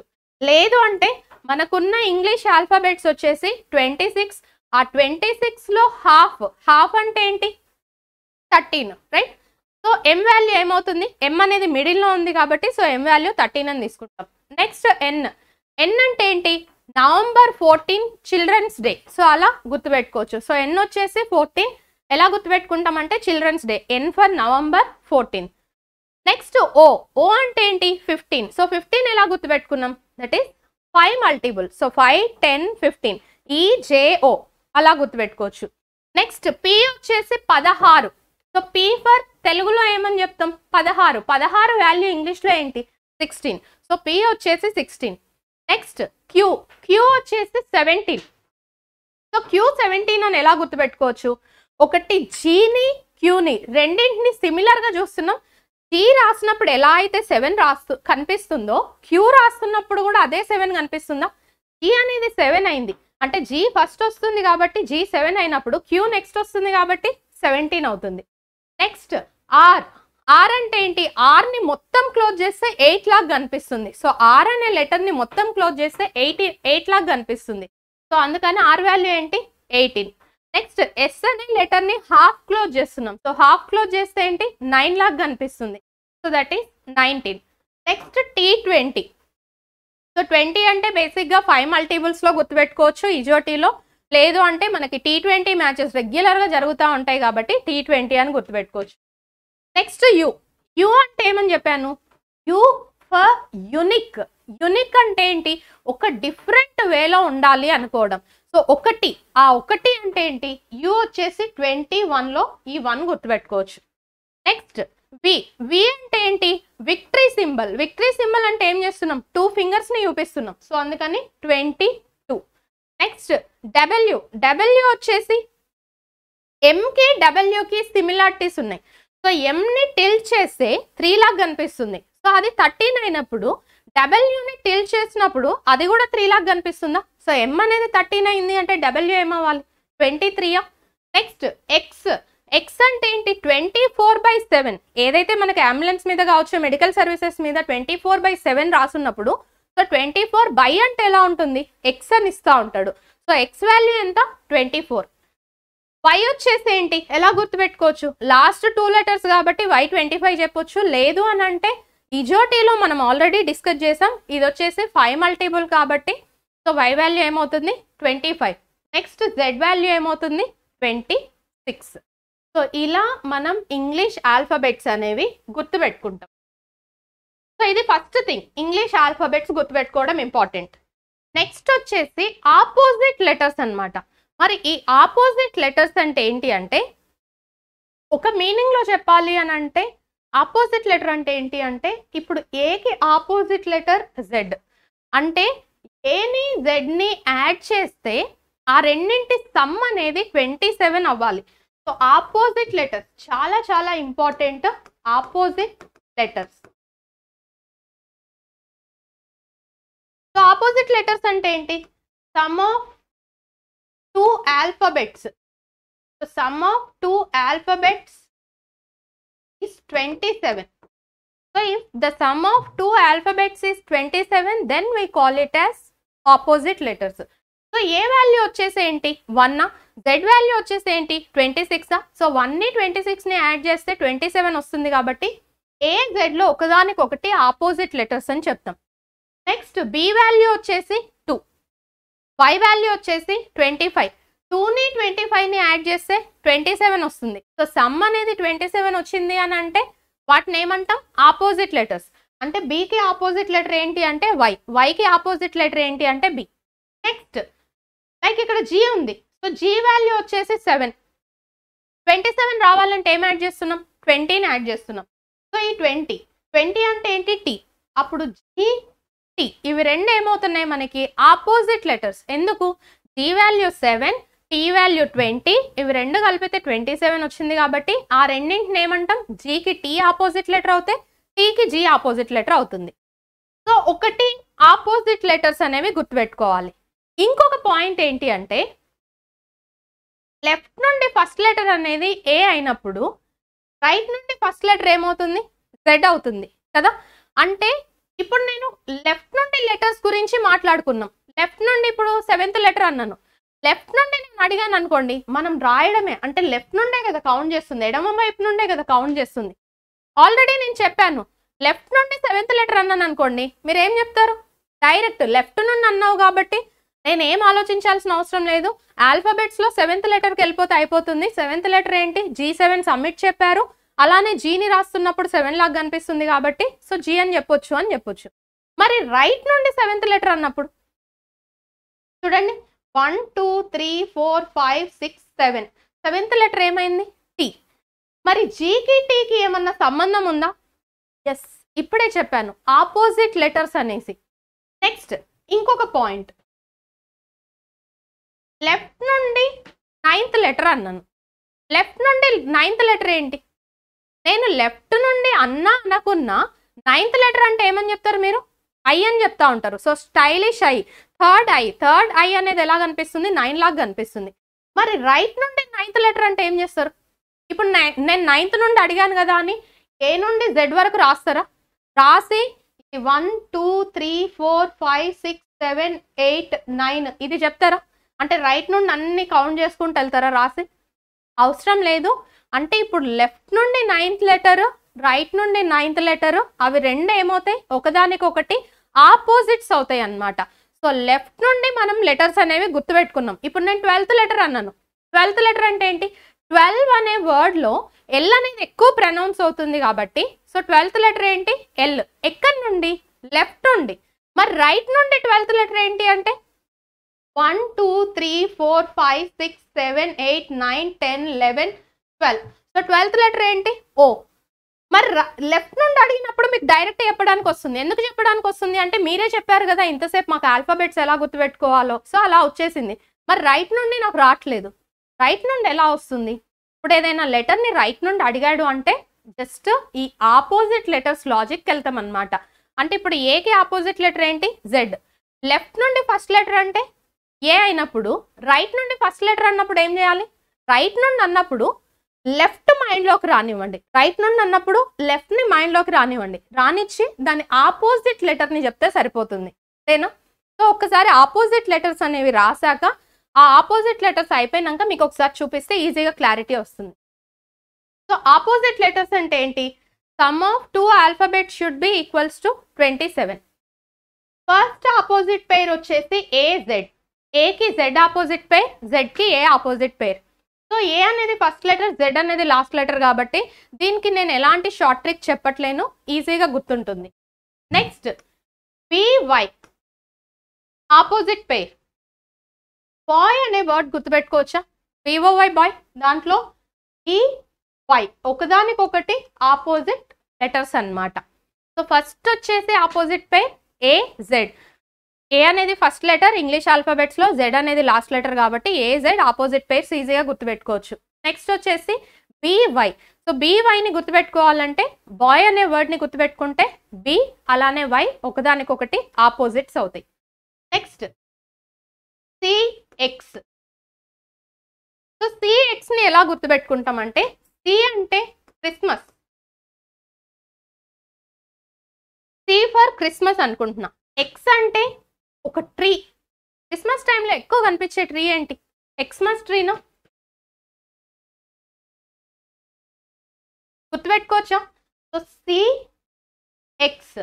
లేదు అంటే మనకున్న ఇంగ్లీష్ ఆల్ఫాబెట్స్ వచ్చేసి 26. ఆ 26లో హాఫ్ అంటే ఏంటి 13, రైట్? సో ఎం వాల్యూ ఏమవుతుంది, ఎం అనేది మిడిల్లో ఉంది కాబట్టి సో ఎం వాల్యూ 13 అని తీసుకుంటాం. నెక్స్ట్ ఎన్ అంటే ఏంటి, నవంబర్ 14 చిల్డ్రన్స్ డే. సో అలా గుర్తుపెట్టుకోవచ్చు. సో ఎన్ వచ్చేసి 14, ఎలా గుర్తుపెట్టుకుంటాం అంటే children's day, N for November 14. Next O అంటే ఏంటి 15. సో 15 ఎలా గుర్తుపెట్టుకున్నాం, that is 5 multiple. So 5, 10, 15 E J O అలా గుర్తుపెట్టుకోవచ్చు. నెక్స్ట్ పి వచ్చేసి 16. సో పి ఫర్ తెలుగులో ఏమని చెప్తాం 16 వాల్యూ ఇంగ్లీష్లో ఏంటి 16. సో పి వచ్చేసి 16. నెక్స్ట్ క్యూ వచ్చేసి 17. సో క్యూ 17 అని ఎలా గుర్తుపెట్టుకోవచ్చు, ఒకటి జీని క్యూని రెండింటిని సిమిలర్గా చూస్తున్నాం. జీ రాసినప్పుడు ఎలా అయితే 7 కనిపిస్తుందో క్యూ రాస్తున్నప్పుడు కూడా అదే 7 కనిపిస్తుందా. జీ అనేది 7 అయింది అంటే జీ ఫస్ట్ వస్తుంది కాబట్టి జీ 7 అయినప్పుడు క్యూ నెక్స్ట్ వస్తుంది కాబట్టి 17 అవుతుంది. నెక్స్ట్ ఆర్ అంటే ఏంటి, ఆర్ని మొత్తం క్లోజ్ చేస్తే 8 లాగా కనిపిస్తుంది. సో ఆర్ అనే లెటర్ని మొత్తం క్లోజ్ చేస్తే 8 లాగా కనిపిస్తుంది. సో అందుకని ఆర్ వాల్యూ ఏంటి 18. నెక్స్ట్ ఎస్ అనే లెటర్ని హాఫ్ క్లోజ్ చేస్తున్నాం. సో హాఫ్ క్లోజ్ చేస్తే ఏంటి 9 లాగా కనిపిస్తుంది. So that is 19. Next T20. So 20 అంటే బేసిక్గా 5 మల్టిపుల్స్లో గుర్తుపెట్టుకోవచ్చు ఈజోటీలో. లేదు అంటే మనకి T20 మ్యాచెస్ రెగ్యులర్గా జరుగుతూ ఉంటాయి కాబట్టి T20 అని గుర్తుపెట్టుకోవచ్చు. నెక్స్ట్ యు అంటే ఏమని చెప్పాను, యు ఫర్ యునిక్. యునిక్ అంటే ఏంటి, ఒక డిఫరెంట్ వేలో ఉండాలి అనుకోవడం. సో ఒకటి అంటే ఏంటి, యు వచ్చేసి 21లో ఈ 1 గుర్తుపెట్టుకోవచ్చు. నెక్స్ట్ వి అంటే ఏంటి, విక్టరీ సింబల్ అంటే ఏం చేస్తున్నాం 2 ఫింగర్స్ని చూపిస్తున్నాం. సో అందుకని 22. నెక్స్ట్ డబ్ల్యూ వచ్చేసి ఎంకి డబ్ల్యూకి సిమిలారిటీస్ ఉన్నాయి. సో ఎంని టిల్ట్ చేస్తే 3 లాగా కనిపిస్తుంది. సో అది 13 అయినప్పుడు డబ్ల్యూని టిల్ట్ చేసినప్పుడు అది కూడా 3 లాగా కనిపిస్తుందా. సో ఎం అనేది 13 అయింది అంటే డబ్ల్యూ ఏమవ్వాలి 23. నెక్స్ట్ ఎక్స్ అంటే ఏంటి 24/7. ఏదైతే మనకి అంబులెన్స్ మీద కావచ్చు మెడికల్ సర్వీసెస్ మీద 24/7 రాసున్నప్పుడు సో 24 అంటే ఎలా ఉంటుంది ఎక్స్ అని ఇస్తూ ఉంటాడు. సో ఎక్స్ వాల్యూ ఎంత 24. వై వచ్చేసి ఏంటి ఎలా గుర్తుపెట్టుకోవచ్చు, లాస్ట్ 2 లెటర్స్ కాబట్టి వై 25 చెప్పొచ్చు. లేదు అని అంటే ఇజోటీలో మనం ఆల్రెడీ డిస్కస్ చేసాం, ఇది వచ్చేసి 5 మల్టిపుల్ కాబట్టి సో వై వాల్యూ ఏమవుతుంది 25. నెక్స్ట్ జెడ్ వాల్యూ ఏమవుతుంది 26. సో ఇలా మనం ఇంగ్లీష్ ఆల్ఫాబెట్స్ అనేవి గుర్తుపెట్టుకుంటాం. సో ఇది ఫస్ట్ థింగ్, ఇంగ్లీష్ ఆల్ఫాబెట్స్ గుర్తుపెట్టుకోవడం ఇంపార్టెంట్. నెక్స్ట్ వచ్చేసి ఆపోజిట్ లెటర్స్ అన్నమాట. మరి ఈ ఆపోజిట్ లెటర్స్ అంటే ఏంటి అంటే, ఒక మీనింగ్లో చెప్పాలి అని అంటే ఆపోజిట్ లెటర్ అంటే ఏంటి అంటే, ఇప్పుడు ఏకి ఆపోజిట్ లెటర్ జెడ్ అంటే ఏని జెడ్ని యాడ్ చేస్తే ఆ రెండింటి సమ్ అనేది 27 అవ్వాలి. సో ఆపోజిట్ లెటర్స్ చాలా చాలా important. Opposite letters. So opposite letters అంటే ఏంటి, sum of 2 alphabets. So sum of 2 alphabets is 27. So if the sum of 2 alphabets is 27, then we call it as opposite letters. So a value వచ్చేసి ఏంటి 1, z value వచ్చేసి ఏంటి 26. So 1ని 26ని add చేస్తే 27 వస్తుంది కాబట్టి a z లో ఒకదానికొకటి ఆపోజిట్ లెటర్స్ అని చెప్తాం. నెక్స్ట్ b వాల్యూ వచ్చేసి 2, y వాల్యూ వచ్చేసి 25. 2ని 25ని యాడ్ చేస్తే 27 వస్తుంది. సో సమ్ అనేది 27 వచ్చింది అని అంటే వాటిని ఏమంటాం ఆపోజిట్ లెటర్స్. అంటే బీకి ఆపోజిట్ లెటర్ ఏంటి అంటే వై, వైకి ఆపోజిట్ లెటర్ ఏంటి అంటే బి. నెక్స్ట్ లైక్ ఇక్కడ జీ ఉంది. సో జీ వాల్యూ వచ్చేసి 7. 27 రావాలంటే ఏం యాడ్ చేస్తున్నాం? 20ని యాడ్ చేస్తున్నాం. సో ఈ 20 అంటే ఏంటి? టీ. అప్పుడు జీ టీ ఇవి రెండు ఏమవుతున్నాయి మనకి? Opposite letters. ఎందుకు? జీ వాల్యూ 7, టీ వాల్యూ 20, ఇవి రెండు కలిపితే 27 వచ్చింది కాబట్టి ఆ రెండింటిని ఏమంటాం? జీకి టీ ఆపోజిట్ లెటర్ అవుతాయి, టీకి జీ ఆపోజిట్ లెటర్ అవుతుంది. సో ఒకటి ఆపోజిట్ లెటర్స్ అనేవి గుర్తుపెట్టుకోవాలి. ఇంకొక పాయింట్ ఏంటి అంటే లెఫ్ట్ నుండి ఫస్ట్ లెటర్ అనేది ఏ అయినప్పుడు రైట్ నుండి ఫస్ట్ లెటర్ ఏమవుతుంది? జెడ్ అవుతుంది కదా. అంటే ఇప్పుడు నేను లెఫ్ట్ నుండి లెటర్స్ గురించి మాట్లాడుకున్నాం. లెఫ్ట్ నుండి ఇప్పుడు 7th లెటర్ అన్నాను. లెఫ్ట్ నుండి నేను అడిగాను అనుకోండి, మనం రాయడమే, అంటే లెఫ్ట్ నుండే కదా కౌంట్ చేస్తుంది, ఎడమ వైపు నుండే కదా కౌంట్ చేస్తుంది. ఆల్రెడీ నేను చెప్పాను, లెఫ్ట్ నుండి 7th లెటర్ అన్నాను అనుకోండి, మీరు ఏం చెప్తారు? డైరెక్ట్ లెఫ్ట్ నుండి అన్నావు కాబట్టి నేను ఏం ఆలోచించాల్సిన అవసరం లేదు, ఆల్ఫాబెట్స్ లో 7th లెటర్కి వెళ్ళిపోతే అయిపోతుంది. 7th లెటర్ ఏంటి? G7 సబ్మిట్ చెప్పారు, అలానే జీని రాస్తున్నప్పుడు 7 లాగా కనిపిస్తుంది కాబట్టి సో జీ అని చెప్పొచ్చు. మరి రైట్ నుండి 7th లెటర్ అన్నప్పుడు చూడండి, 1 2 3 4 5 6 7 7th లెటర్ ఏమైంది? టీ. మరి జీకి టీకి ఏమన్నా సంబంధం ఉందా? ఎస్, ఇప్పుడే చెప్పాను, ఆపోజిట్ లెటర్స్ అనేసి. నెక్స్ట్ ఇంకొక పాయింట్, లెఫ్ట్ నుండి 9th లెటర్ అన్నాను. లెఫ్ట్ నుండి 9th లెటర్ ఏంటి? నేను లెఫ్ట్ నుండి అన్నా అనకున్నా 9th లెటర్ అంటే ఏమని చెప్తారు మీరు? ఐ అని చెప్తా ఉంటారు. So stylish I, third I అనేది ఎలా కనిపిస్తుంది? 9 లాగా కనిపిస్తుంది. మరి రైట్ నుండి 9th లెటర్ అంటే ఏం చేస్తారు? ఇప్పుడు నేను 9th నుండి అడిగాను కదా అని ఏ నుండి జెడ్ వరకు రాస్తారా? రాసి 1 2 3 4 5 6 7 8 9 ఇది చెప్తారా? అంటే రైట్ నుండి అన్ని కౌంట్ చేసుకుంటూ వెళ్తారా రాసి? అవసరం లేదు. అంటే ఇప్పుడు లెఫ్ట్ నుండి 9th లెటర్, రైట్ నుండి 9th లెటర్, అవి రెండు ఏమవుతాయి? ఒకదానికొకటి ఆపోజిట్స్ అవుతాయి అన్నమాట. సో లెఫ్ట్ నుండి మనం లెటర్స్ అనేవి గుర్తుపెట్టుకున్నాం. ఇప్పుడు నేను 12th లెటర్ అన్నాను. 12th లెటర్ అంటే ఏంటి? 12 అనే వర్డ్ లో ఎల్ అనేది ఎక్కువ ప్రొనౌన్స్ అవుతుంది కాబట్టి సో 12th లెటర్ ఏంటి? ఎల్. ఎక్కడి నుండి? లెఫ్ట్ నుండి. మరి రైట్ నుండి 12th లెటర్ ఏంటి అంటే 1 2 3 4 5 6 7 8 9 10 11 12. సో 12th లెటర్ ఏంటి? ఓ. మరి లెఫ్ట్ నుండి అడిగినప్పుడు మీకు డైరెక్ట్ చెప్పడానికి వస్తుంది. ఎందుకు చెప్పడానికి వస్తుంది అంటే మీరే చెప్పారు కదా ఇంతసేపు మాకు ఆల్ఫాబెట్స్ ఎలా గుర్తుపెట్టుకోవాలో, సో అలా వచ్చేసింది. మరి రైట్ నుండి నాకు రావట్లేదు, రైట్ నుండి ఎలా వస్తుంది? ఇప్పుడు ఏదైనా లెటర్ని రైట్ నుండి అడిగాడు అంటే జస్ట్ ఈ ఆపోజిట్ లెటర్స్ లాజిక్కి వెళ్తాం అనమాట. అంటే ఇప్పుడు ఏకి ఆపోజిట్ లెటర్ ఏంటి? జెడ్. లెఫ్ట్ నుండి ఫస్ట్ లెటర్ అంటే ఏ అయినప్పుడు రైట్ నుండి ఫస్ట్ లెటర్ అన్నప్పుడు ఏం చేయాలి? రైట్ నుండి అన్నప్పుడు లెఫ్ట్ మైండ్లోకి రానివ్వండి, రైట్ నుండి అన్నప్పుడు లెఫ్ట్ని మైండ్లోకి రానివ్వండి, రానిచ్చి దాని ఆపోజిట్ లెటర్ని చెప్తే సరిపోతుంది. అంతేనా? సో ఒక్కసారి ఆపోజిట్ లెటర్స్ అనేవి రాశాక ఆ ఆపోజిట్ లెటర్స్ అయిపోయినాక మీకు ఒకసారి చూపిస్తే ఈజీగా క్లారిటీ వస్తుంది. సో ఆపోజిట్ లెటర్స్ అంటే ఏంటి? Sum of 2 alphabets should be equals to 27. First opposite pair వచ్చేసి ఏజెడ్. ఏకి జెడ్ ఆపోజిట్ పేర్, జెడ్కి A opposite pair. So A అనేది ఫస్ట్ లెటర్, జెడ్ అనేది లాస్ట్ లెటర్ కాబట్టి దీనికి నేను ఎలాంటి షార్ట్ ట్రిక్ చెప్పట్లేను, ఈజీగా గుర్తుంటుంది. Next B Y opposite pair. Boy అనే వర్డ్ గుర్తుపెట్టుకోవచ్చా? B O Y boy. దాంట్లో ఈ వై ఒకదానికొకటి ఆపోజిట్ లెటర్స్ అన్నమాట. సో ఫస్ట్ వచ్చేసి opposite pair A Z. A అనేది ఫస్ట్ లెటర్ ఇంగ్లీష్ ఆల్ఫాబెట్స్ లో, జెడ్ అనేది లాస్ట్ లెటర్ కాబట్టి ఏ జెడ్ ఆపోజిట్ పేర్స్ ఈజీగా గుర్తుపెట్టుకోవచ్చు. నెక్స్ట్ వచ్చేసి బివై. సో బివైని గుర్తుపెట్టుకోవాలంటే బాయ్ అనే వర్డ్ ని గుర్తుపెట్టుకుంటే బి అలానే వై ఒకదానికొకటి ఆపోజిట్స్ అవుతాయి. Next CX. సో సిఎక్స్ ని ఎలా గుర్తుపెట్టుకుంటామంటే సి అంటే క్రిస్మస్, సి ఫర్ క్రిస్మస్ అనుకుంటున్నా. ఎక్స్ అంటే ఒక ట్రీ, క్రిస్మస్ టైంలో ఎక్కువ కనిపించే ట్రీ ఏంటి? ఎక్స్మస్ ట్రీనా? గుర్తుపెట్టుకోవచ్చా? So C X.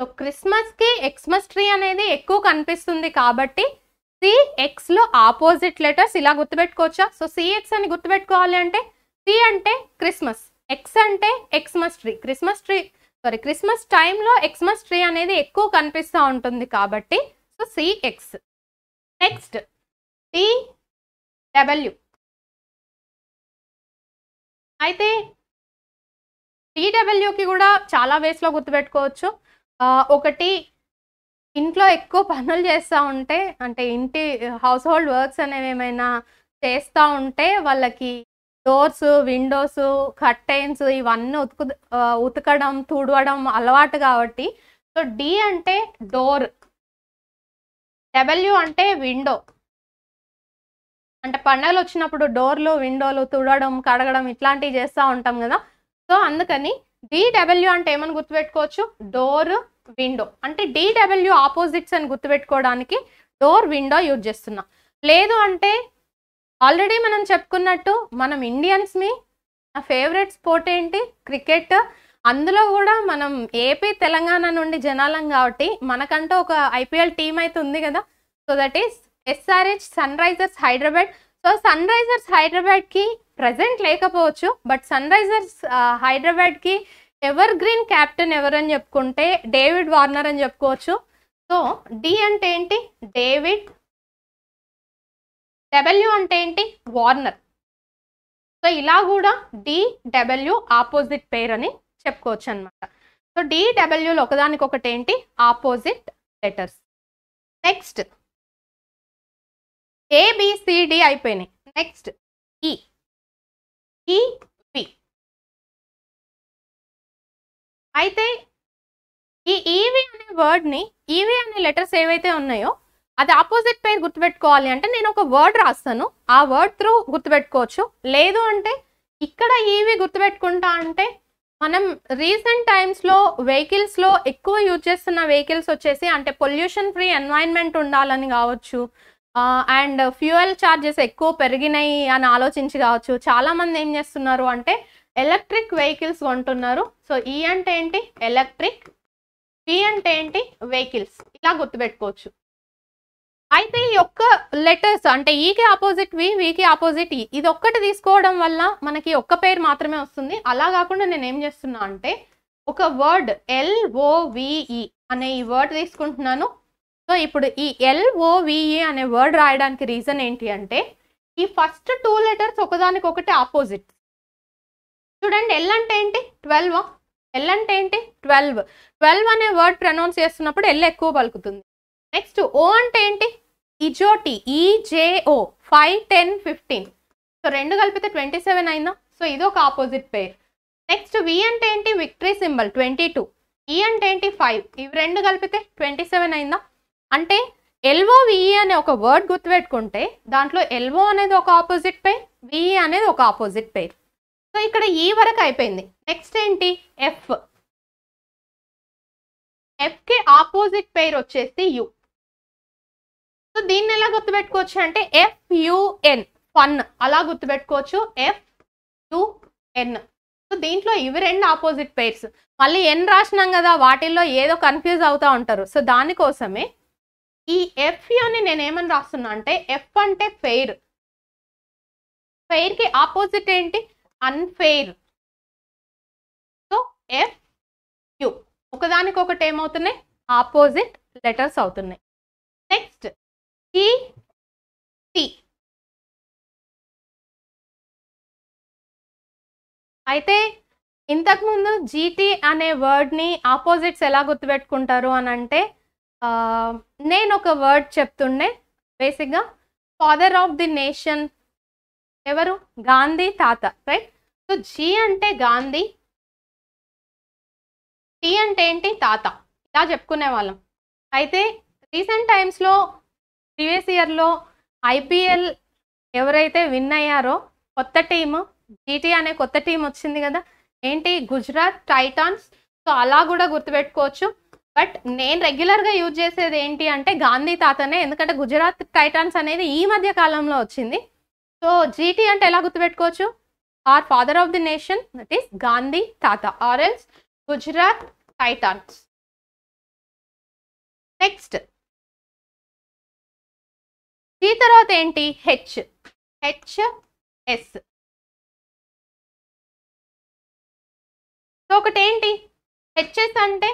So Christmas కి ఎక్స్మస్ ట్రీ అనేది ఎక్కువ కనిపిస్తుంది కాబట్టి సి ఎక్స్ లో ఆపోజిట్ లెటర్స్ ఇలా గుర్తుపెట్టుకోవచ్చా? సో సిఎక్స్ అని గుర్తుపెట్టుకోవాలి అంటే సి అంటే క్రిస్మస్, ఎక్స్ అంటే ఎక్స్మస్ ట్రీ. క్రిస్మస్ టైంలో ఎక్స్మస్ ట్రీ అనేది ఎక్కువ కనిపిస్తూ ఉంటుంది కాబట్టి సో సిఎక్స్. నెక్స్ట్ టిడబ్ల్యూ. అయితే DWకి కూడా చాలా వేస్లో గుర్తుపెట్టుకోవచ్చు. ఒకటి, ఇంట్లో ఎక్కువ పనులు చేస్తూ ఉంటే, అంటే ఇంటి హౌస్ హోల్డ్ వర్క్స్ అనేవి ఏమైనా చేస్తూ ఉంటే వాళ్ళకి డోర్స్, విండోస్, కర్టెన్స్ ఇవన్నీ ఉతకడం, తుడవడం అలవాటు కాబట్టి, సో D అంటే డోర్, W అంటే విండో. అంటే పండగలు వచ్చినప్పుడు డోర్లు, విండోలు తుడవడం, కడగడం ఇట్లాంటివి చేస్తూ ఉంటాం కదా. సో అందుకని DW అంటే ఏమని గుర్తుపెట్టుకోవచ్చు? Door, window. అంటే DW ఆపోజిట్స్ అని గుర్తుపెట్టుకోవడానికి డోర్, విండో యూజ్ చేస్తున్నా. లేదు అంటే ఆల్రెడీ మనం చెప్పుకున్నట్టు మనం ఇండియన్స్ని నా ఫేవరెట్ స్పోర్ట్ ఏంటి? క్రికెట్. అందులో కూడా మనం ఏపీ, తెలంగాణ నుండి జనాలం కాబట్టి మనకంటూ ఒక IPL టీం అయితే ఉంది కదా. So that is SRH, Sunrisers Hyderabad. So Sunrisers హైదరాబాద్కి ప్రజెంట్ లేకపోవచ్చు, బట్ సన్ రైజర్స్ హైదరాబాద్కి ఎవర్ గ్రీన్ క్యాప్టెన్ ఎవరని చెప్పుకుంటే డేవిడ్ వార్నర్ అని చెప్పుకోవచ్చు. సో D అంటే ఏంటి? డేవిడ్. W అంటే ఏంటి? వార్నర్. సో ఇలా కూడా DW ఆపోజిట్ పేర్ అని చెప్పుకోవచ్చు అనమాట. సో DWలో ఒకదానికొకటి ఏంటి? Opposite letters. నెక్స్ట్ ABCD అయిపోయినాయి. Next EV. అయితే ఈ EV అనే వర్డ్ని, EV అనే లెటర్స్ ఏవైతే ఉన్నాయో అది ఆపోజిట్ పేరు గుర్తుపెట్టుకోవాలి అంటే నేను ఒక వర్డ్ రాస్తాను, ఆ వర్డ్ త్రూ గుర్తుపెట్టుకోవచ్చు. లేదు అంటే ఇక్కడ EV గుర్తుపెట్టుకుంటా అంటే మనం రీసెంట్ టైమ్స్లో వెహికల్స్లో ఎక్కువ యూజ్ చేస్తున్న వెహికల్స్ వచ్చేసి అంటే పొల్యూషన్ ఫ్రీ ఎన్వైరన్మెంట్ ఉండాలని కావచ్చు, అండ్ ఫ్యూయల్ ఛార్జెస్ ఎక్కువ పెరిగినాయి అని ఆలోచించి కావచ్చు, చాలామంది ఏం చేస్తున్నారు అంటే ఎలక్ట్రిక్ వెహికల్స్ కొంటున్నారు. సో E అంటే ఏంటి? ఎలక్ట్రిక్. V అంటే ఏంటి? వెహికల్స్. ఇలా గుర్తుపెట్టుకోవచ్చు. అయితే ఈ ఒక్క లెటర్స్ అంటే ఈకి ఆపోజిట్ V, Vకి ఆపోజిట్ E, ఇది ఒక్కటి తీసుకోవడం వల్ల మనకి ఒక్క పేరు మాత్రమే వస్తుంది. అలా కాకుండా నేను ఏం చేస్తున్నా అంటే ఒక వర్డ్ LOVE అనే ఈ వర్డ్ తీసుకుంటున్నాను. సో ఇప్పుడు ఈ LOVE అనే వర్డ్ రాయడానికి రీజన్ ఏంటి అంటే ఈ ఫస్ట్ 2 లెటర్స్ ఒకదానికొకటి ఆపోజిట్. చూడండి, L అంటే ఏంటి? 12. L అంటే ఏంటి? 12. 12 అనే వర్డ్ ప్రొనౌన్స్ చేస్తున్నప్పుడు L ఎక్కువ పలుకుతుంది. నెక్స్ట్ O అంటే ఏంటి? ఇజోటి, EJO. 5, 10, 15. సో 2 కలిపితే 27 అయిందా? సో ఇది ఒక ఆపోజిట్ పేర్. నెక్స్ట్ V అంటే ఏంటి? Victory symbol, 22. E అంటే ఏంటి? 5. ఇవి 2 కలిపితే 27 అయిందా? అంటే LOVE అనే ఒక వర్డ్ గుర్తుపెట్టుకుంటే దాంట్లో LO అనేది ఒక ఆపోజిట్ పేర్, VE అనేది ఒక ఆపోజిట్ పేర్. సో ఇక్కడ E వరకు అయిపోయింది. నెక్స్ట్ ఏంటి? F. Fకి ఆపోజిట్ పేర్ వచ్చేసి U. సో దీన్ని ఎలా గుర్తుపెట్టుకోవచ్చు అంటే FUN, ఫన్, అలా గుర్తుపెట్టుకోవచ్చు. FUN. సో దీంట్లో ఇవి 2 ఆపోజిట్ పేర్స్. మళ్ళీ N రాసినాం కదా, వాటిల్లో ఏదో కన్ఫ్యూజ్ అవుతూ ఉంటారు. సో దానికోసమే ఈ FUని నేను ఏమని రాస్తున్నా అంటే F అంటే ఫెయిర్. ఫెయిర్కి ఆపోజిట్ ఏంటి? అన్ఫెయిర్. సో FU ఒకదానికొకటి ఏమవుతున్నాయి? ఆపోజిట్ లెటర్స్ అవుతున్నాయి. Next T. అయితే ఇంతకుముందు GT అనే వర్డ్ని ఆపోజిట్స్ ఎలా గుర్తుపెట్టుకుంటారు అని అంటే నేను ఒక వర్డ్ చెప్తుండే. బేసిక్గా ఫాదర్ ఆఫ్ ది నేషన్ ఎవరు? గాంధీ తాత, రైట్? సో G అంటే గాంధీ, T అంటే ఏంటి? తాత. ఇలా చెప్పుకునే వాళ్ళం. అయితే రీసెంట్ టైమ్స్లో ప్రీవియస్ ఇయర్లో IPL ఎవరైతే విన్ అయ్యారో కొత్త టీము GT అనే కొత్త టీం వచ్చింది కదా, ఏంటి? గుజరాత్ టైటాన్స్. సో అలా కూడా గుర్తుపెట్టుకోవచ్చు. బట్ నేను రెగ్యులర్గా యూజ్ చేసేది ఏంటి అంటే గాంధీ తాతనే, ఎందుకంటే గుజరాత్ టైటాన్స్ అనేది ఈ మధ్య కాలంలో వచ్చింది. సో GT అంటే ఎలా గుర్తుపెట్టుకోవచ్చు? Or father of the nation, that is Gandhi తాత, or else Gujarat Titans. Next T తర్వాత ఏంటి? HS. సో ఒకటి ఏంటి? HS అంటే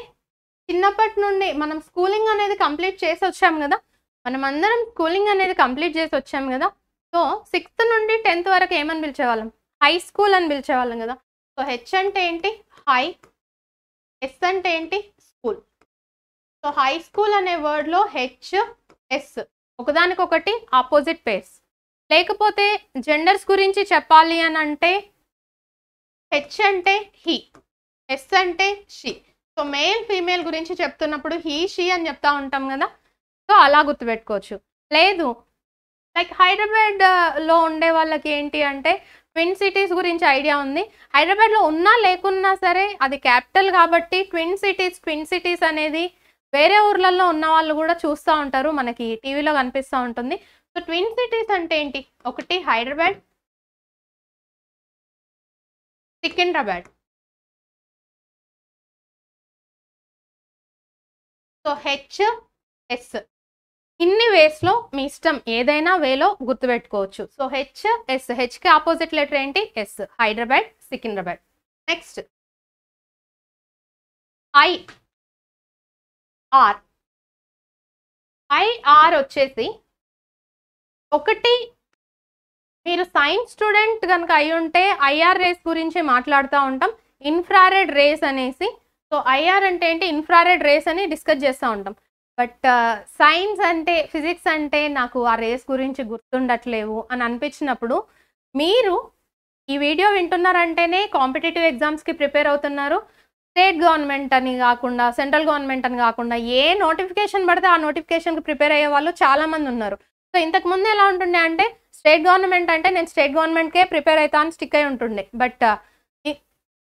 చిన్నప్పటి నుండి మనం స్కూలింగ్ అనేది కంప్లీట్ చేసి వచ్చాము కదా, మనం అందరం స్కూలింగ్ అనేది కంప్లీట్ చేసి వచ్చాము కదా. సో 6th నుండి 10th వరకు ఏమని పిలిచేవాళ్ళం? హై స్కూల్ అని పిలిచేవాళ్ళం కదా. సో హెచ్ అంటే ఏంటి హై, ఎస్ అంటే ఏంటి స్కూల్. సో హై స్కూల్ అనే వర్డ్లో హెచ్ ఎస్ ఒకదానికొకటి ఆపోజిట్ పేర్స్. లేకపోతే జెండర్స్ గురించి చెప్పాలి అని అంటే హెచ్ అంటే హీ, ఎస్ అంటే షీ. సో మేల్ ఫీమేల్ గురించి చెప్తున్నప్పుడు హీ షీ అని చెప్తా ఉంటాం కదా. సో అలా గుర్తుపెట్టుకోవచ్చు. లేదు లైక్ హైదరాబాద్లో ఉండే వాళ్ళకి ఏంటి అంటే ట్విన్ సిటీస్ గురించి ఐడియా ఉంది. హైదరాబాద్లో ఉన్నా లేకున్నా సరే అది క్యాపిటల్ కాబట్టి ట్విన్ సిటీస్ అనేది వేరే ఊర్లలో ఉన్న వాళ్ళు కూడా చూస్తూ ఉంటారు, మనకి టీవీలో కనిపిస్తూ ఉంటుంది. సో ట్విన్ సిటీస్ అంటే ఏంటి, ఒకటి Hyderabad, Secunderabad. So H S ఇన్ని వేస్లో మీ ఇష్టం ఏదైనా వేలో గుర్తుపెట్టుకోవచ్చు. సో హెచ్ ఎస్, హెచ్కి ఆపోజిట్ లెటర్ ఏంటి S, Hyderabad, Secunderabad. Next I R. I R వచ్చేసి ఒకటి మీరు సైన్స్ స్టూడెంట్ కనుక అయి ఉంటే ఐఆర్ రేస్ గురించి మాట్లాడుతూ ఉంటాం, ఇన్ఫ్రారెడ్ రేస్ అనేసి. సో ఐఆర్ అంటే ఏంటి ఇన్ఫ్రారెడ్ రేస్ అని డిస్కస్ చేస్తూ ఉంటాం. బట్ సైన్స్ అంటే ఫిజిక్స్ అంటే నాకు ఆ రేస్ గురించి గుర్తుండట్లేవు అని అనిపించినప్పుడు మీరు ఈ వీడియో వింటున్నారంటేనే కాంపిటేటివ్ ఎగ్జామ్స్కి ప్రిపేర్ అవుతున్నారు. స్టేట్ గవర్నమెంట్ అని కాకుండా సెంట్రల్ గవర్నమెంట్ అని కాకుండా ఏ నోటిఫికేషన్ పడితే ఆ నోటిఫికేషన్కి ప్రిపేర్ అయ్యే వాళ్ళు చాలామంది ఉన్నారు. సో ఇంతకుముందు ఎలా ఉంటుండే అంటే స్టేట్ గవర్నమెంట్ అంటే నేను స్టేట్ గవర్నమెంట్కే ప్రిపేర్ అవుతా అని స్టిక్ అయి ఉంటుండే. బట్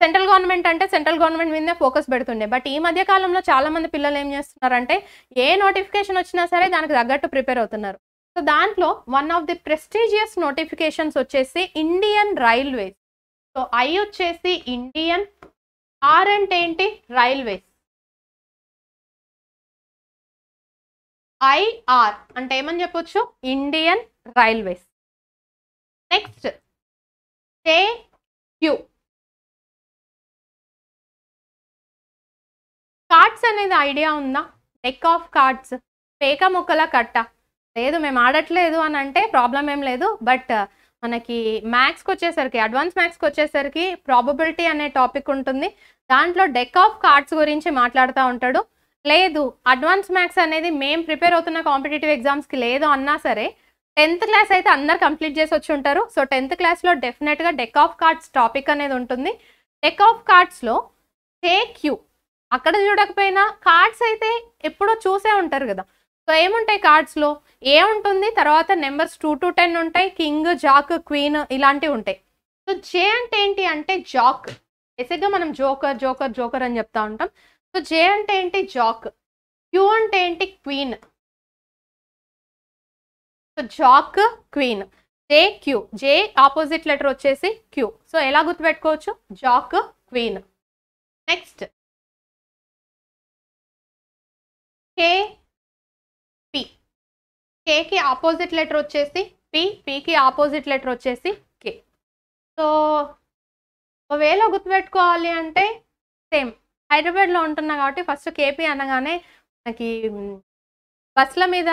సెంట్రల్ గవర్నమెంట్ అంటే సెంట్రల్ గవర్నమెంట్ మీదే ఫోకస్ పెడుతుండే. బట్ ఈ మధ్య కాలంలో చాలామంది పిల్లలు ఏం చేస్తున్నారంటే ఏ నోటిఫికేషన్ వచ్చినా సరే దానికి తగ్గట్టు ప్రిపేర్ అవుతున్నారు. సో దాంట్లో one of the prestigious notifications వచ్చేసి ఇండియన్ రైల్వేస్. సో ఐ వచ్చేసి ఇండియన్, ఆర్ అంటే ఏంటి రైల్వేస్. ఐఆర్ అంటే ఏమని చెప్పొచ్చు Indian railways. Next JQ. Cards అనేది ఐడియా ఉందా, డెక్ ఆఫ్ కార్డ్స్, పేక ముక్కల కట్ట. లేదు మేము ఆడట్లేదు అని అంటే ప్రాబ్లం ఏం లేదు. బట్ మనకి మ్యాథ్స్కి వచ్చేసరికి అడ్వాన్స్ మ్యాథ్స్కి వచ్చేసరికి ప్రాబబిలిటీ అనే టాపిక్ ఉంటుంది, దాంట్లో డెక్ ఆఫ్ కార్డ్స్ గురించి మాట్లాడుతూ ఉంటాడు. లేదు అడ్వాన్స్ మ్యాథ్స్ అనేది మేము ప్రిపేర్ అవుతున్న కాంపిటేటివ్ ఎగ్జామ్స్కి లేదు అన్నా సరే 10th క్లాస్ అయితే అందరు కంప్లీట్ చేసి వచ్చి ఉంటారు. సో 10th క్లాస్లో డెఫినెట్గా డెక్ ఆఫ్ కార్డ్స్ టాపిక్ అనేది ఉంటుంది. డెక్ ఆఫ్ కార్డ్స్లో జేక్యూ అక్కడ చూడకపోయినా కార్డ్స్ అయితే ఎప్పుడో చూసే ఉంటారు కదా. సో ఏముంటాయి కార్డ్స్లో, ఏముంటుంది తర్వాత నెంబర్స్ 2 to 10 ఉంటాయి, కింగ్, జాక్, క్వీన్ ఇలాంటివి ఉంటాయి. సో జే అంటే ఏంటి అంటే జాక్. బేసిక్గా మనం జోకర్ జోకర్ జోకర్ అని చెప్తా ఉంటాం. సో జే అంటే ఏంటి జాక్, క్యూ అంటే ఏంటి queen. So Jack, queen, J Q. J opposite letter వచ్చేసి క్యూ. సో ఎలా గుర్తుపెట్టుకోవచ్చు Jack, queen. Next K P. కేకి ఆపోజిట్ లెటర్ వచ్చేసి పి, పికి ఆపోజిట్ లెటర్ వచ్చేసి కే. సో ఒకవేళ గుర్తుపెట్టుకోవాలి అంటే సేమ్ హైదరాబాద్లో ఉంటున్నా కాబట్టి ఫస్ట్ కేపీ అనగానే మనకి బస్ల మీద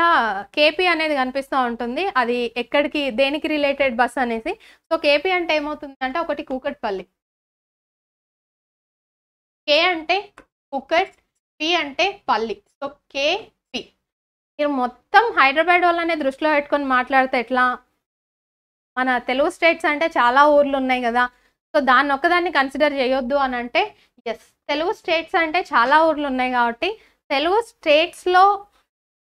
కేపీ అనేది కనిపిస్తూ ఉంటుంది, అది ఎక్కడికి దేనికి రిలేటెడ్ బస్ అనేసి. సో కేపీ అంటే ఏమవుతుంది అంటే ఒకటి కూకట్పల్లి, కే అంటే కూకట్, పి అంటే పల్లి. So KP. మీరు మొత్తం హైదరాబాద్ వాళ్ళనే దృష్టిలో పెట్టుకొని మాట్లాడితే ఎట్లా, మన తెలుగు స్టేట్స్ అంటే చాలా ఊర్లు ఉన్నాయి కదా. సో దాన్ని ఒక్కదాన్ని కన్సిడర్ చేయొద్దు అని అంటే ఎస్, తెలుగు స్టేట్స్ అంటే చాలా ఊర్లు ఉన్నాయి కాబట్టి తెలుగు స్టేట్స్లో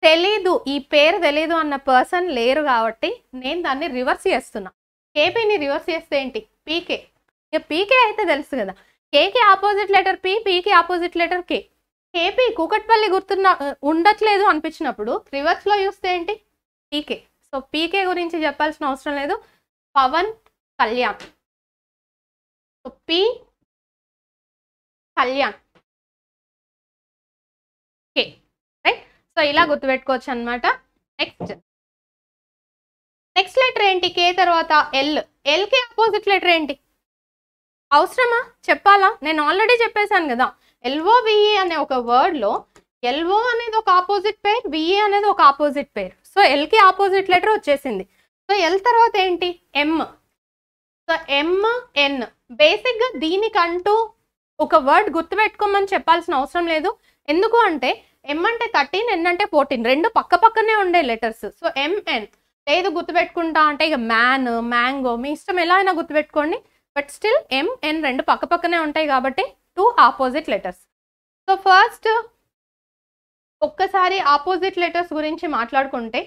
తెలీదు, ఈ పేరు తెలీదు అన్న పర్సన్ లేరు కాబట్టి నేను దాన్ని రివర్స్ చేస్తున్నా. కేపీని రివర్స్ చేస్తే ఏంటి పీకే. ఇక పీకే అయితే తెలుసు కదా, కేకి ఆపోజిట్ లెటర్ పి, పీకి opposite letter K. KP Kukatpally ఉండట్లేదు అనిపించినప్పుడు రివర్స్లో చూస్తే ఏంటి పీకే. సో పీకే గురించి చెప్పాల్సిన అవసరం లేదు, పవన్ కళ్యాణ్. సో పి కళ్యాణ్, కే. రైట్. సో ఇలా గుర్తుపెట్టుకోవచ్చు అనమాట. నెక్స్ట్ లెటర్ ఏంటి కే తర్వాత ఎల్. ఎల్కి ఆపోజిట్ లెటర్ ఏంటి, అవసరమా చెప్పాలా, నేను ఆల్రెడీ చెప్పేశాను కదా. ఎల్ఓవిఈ అనే ఒక వర్డ్లో ఎల్ఓ అనేది ఒక ఆపోజిట్ పేర్, విఈ అనేది ఒక opposite pair. So ఎల్కి opposite letter వచ్చేసింది. సో ఎల్ తర్వాత ఏంటి ఎం. సో సో MN బేసిక్గా దీనికంటూ ఒక వర్డ్ గుర్తుపెట్టుకోమని చెప్పాల్సిన అవసరం లేదు. ఎందుకు అంటే M అంటే 13, N అంటే 14, రెండు పక్క పక్కనే ఉండే లెటర్స్. సో MN లేదు గుర్తుపెట్టుకుంటా అంటే ఇక మ్యాన్, మ్యాంగో మీ ఇష్టం ఎలా అయినా గుర్తుపెట్టుకోండి. బట్ స్టిల్ MN రెండు పక్క పక్కనే ఉంటాయి కాబట్టి 2 ఆపోజిట్ లెటర్స్. సో ఫస్ట్ ఒక్కసారి ఆపోజిట్ లెటర్స్ గురించి మాట్లాడుకుంటే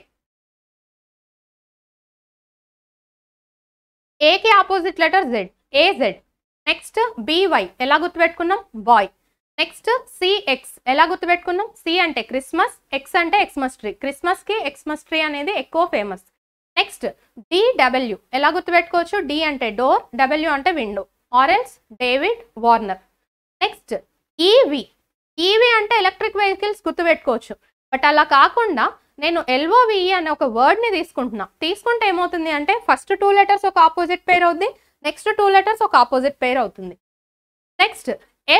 ఏకి opposite letter Z, AZ. Next BY ఎలా గుర్తుపెట్టుకున్నాం, బాయ్. నెక్స్ట్ CX ఎలా గుర్తుపెట్టుకున్నాం, C అంటే క్రిస్మస్, X అంటే ఎక్స్మస్ ట్రీ. క్రిస్మస్కి ఎక్స్మస్ ట్రీ అనేది ఎక్కువ ఫేమస్. నెక్స్ట్ DW ఎలా గుర్తుపెట్టుకోవచ్చు, D అంటే డోర్, W అంటే window, or else David, Warner. Next EV అంటే ఎలక్ట్రిక్ వెహికల్స్ గుర్తుపెట్టుకోవచ్చు. బట్ అలా కాకుండా నేను LOVE అనే ఒక వర్డ్ని తీసుకుంటే ఏమవుతుంది అంటే ఫస్ట్ 2 లెటర్స్ ఒక ఆపోజిట్ పేర్ అవుతుంది, నెక్స్ట్ 2 లెటర్స్ ఒక ఆపోజిట్ పేర్ అవుతుంది. నెక్స్ట్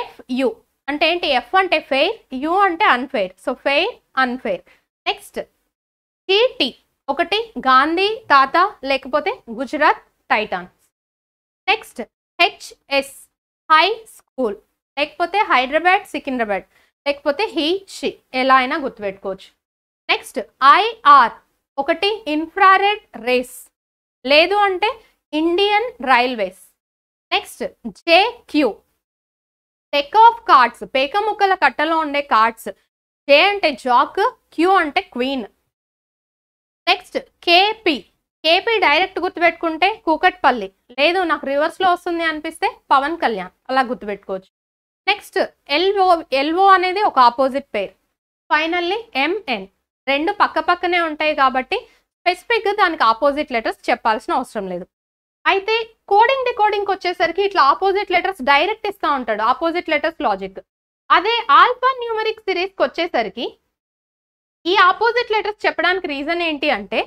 FU అంటే ఏంటి, F అంటే ఫెయిర్, U అంటే unfair. So fair, unfair. Next GT ఒకటి గాంధీ, తాత, లేకపోతే Gujarat Titans. Next HS high school, లేకపోతే హైదరాబాద్ సికింద్రాబాద్, లేకపోతే హీ షీ ఎలా అయినా గుర్తుపెట్టుకోవచ్చు. నెక్స్ట్ IR ఒకటి ఇన్ఫ్రారెడ్ రేస్, లేదు అంటే Indian railways. Next JQ deck of cards, పేక ముక్కల కట్టలో ఉండే కార్డ్స్. J అంటే జాక్, Q అంటే క్వీన్. నెక్స్ట్ KP డైరెక్ట్ గుర్తుపెట్టుకుంటే కూకట్పల్లి, లేదు నాకు రివర్స్లో వస్తుంది అనిపిస్తే పవన్ కళ్యాణ్, అలా గుర్తుపెట్టుకోవచ్చు. నెక్స్ట్ LO అనేది ఒక ఆపోజిట్ పేర్. ఫైనల్లీ MN రెండు పక్క పక్కనే ఉంటాయి కాబట్టి స్పెసిఫిక్గా దానికి ఆపోజిట్ లెటర్స్ చెప్పాల్సిన అవసరం లేదు. అయితే డికోడింగ్కి వచ్చేసరికి ఇట్లా ఆపోజిట్ లెటర్స్ డైరెక్ట్ ఇస్తూ ఉంటాడు, ఆపోజిట్ లెటర్స్ లాజిక్. అదే ఆల్ఫా న్యూమరిక్ సిరీస్కి వచ్చేసరికి ఈ ఆపోజిట్ లెటర్స్ చెప్పడానికి రీజన్ ఏంటి అంటే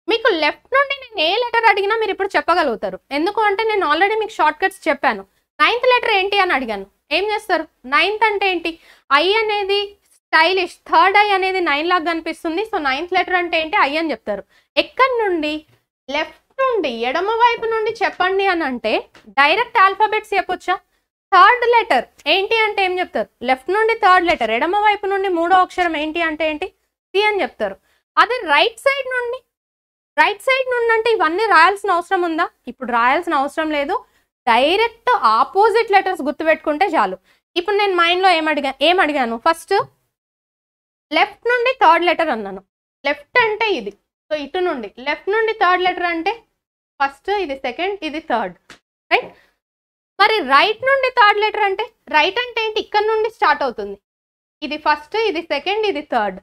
మీకు లెఫ్ట్ నుండి నేను ఏ లెటర్ అడిగినా మీరు ఇప్పుడు చెప్పగలుగుతారు. ఎందుకు అంటే నేను ఆల్రెడీ మీకు షార్ట్ కట్స్ చెప్పాను. 9th లెటర్ ఏంటి అని అడిగాను, ఏం చేస్తారు, 9th అంటే ఏంటి, I అనేది స్టైలిష్, థర్డ్ ఐ అనేది 9 లాగా కనిపిస్తుంది. సో 9th లెటర్ అంటే ఏంటి, I అని చెప్తారు. ఎక్కడి నుండి, లెఫ్ట్ నుండి, ఎడమ వైపు నుండి చెప్పండి అని అంటే డైరెక్ట్ ఆల్ఫాబెట్స్ చెప్పొచ్చా. థర్డ్ లెటర్ ఏంటి అంటే ఏం చెప్తారు, లెఫ్ట్ నుండి థర్డ్ లెటర్, ఎడమ వైపు నుండి మూడో అక్షరం ఏంటి అంటే ఏంటి, C అని చెప్తారు. అదే రైట్ సైడ్ నుండి అంటే ఇవన్నీ రాయాల్సిన అవసరం ఉందా, ఇప్పుడు రాయాల్సిన అవసరం లేదు. డైరెక్ట్ ఆపోజిట్ లెటర్స్ గుర్తుపెట్టుకుంటే చాలు. ఇప్పుడు నేను మైండ్లో ఏం అడిగాను, ఫస్ట్ లెఫ్ట్ నుండి థర్డ్ లెటర్ అన్నాను. లెఫ్ట్ అంటే ఇది, సో ఇటు నుండి లెఫ్ట్ నుండి థర్డ్ లెటర్ అంటే ఫస్ట్, ఇది సెకండ్, ఇది థర్డ్, రైట్. మరి రైట్ నుండి థర్డ్ లెటర్ అంటే, రైట్ అంటే ఏంటి, ఇక్కడ నుండి స్టార్ట్ అవుతుంది, ఇది ఫస్ట్, ఇది సెకండ్, ఇది థర్డ్.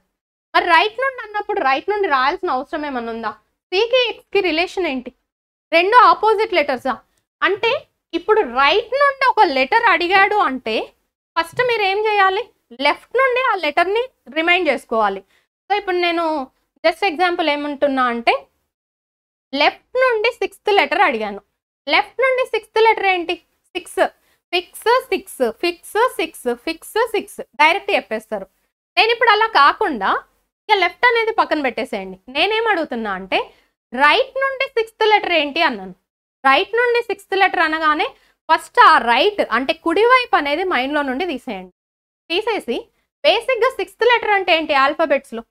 మరి రైట్ నుండి అన్నప్పుడు రైట్ నుండి రాయాల్సిన అవసరం ఏమన్నా ఉందా, సికి ఎక్స్కి రిలేషన్ ఏంటి, రెండు ఆపోజిట్ లెటర్సా. అంటే ఇప్పుడు రైట్ నుండి ఒక లెటర్ అడిగాడు అంటే ఫస్ట్ మీరు ఏం చేయాలి, లెఫ్ట్ నుండి ఆ లెటర్ని రిమైండ్ చేసుకోవాలి. సో ఇప్పుడు నేను జస్ట్ ఎగ్జాంపుల్ ఏమంటున్నా అంటే లెఫ్ట్ నుండి 6th లెటర్ అడిగాను. లెఫ్ట్ నుండి 6th లెటర్ ఏంటి, 6, ఫిక్స్ 6, ఫిక్స్ 6, ఫిక్స్ 6 డైరెక్ట్ చెప్పేస్తారు. నేను ఇప్పుడు అలా కాకుండా ఇక లెఫ్ట్ అనేది పక్కన పెట్టేసేయండి. నేనేం అడుగుతున్నా అంటే రైట్ నుండి 6th లెటర్ ఏంటి అన్నాను. రైట్ నుండి 6th లెటర్ అనగానే ఫస్ట్ ఆ రైట్ అంటే కుడివైపు అనేది మైండ్లో నుండి తీసేయండి. తీసేసి బేసిక్గా 6th లెటర్ అంటే ఏంటి, ఆల్ఫాబెట్స్లో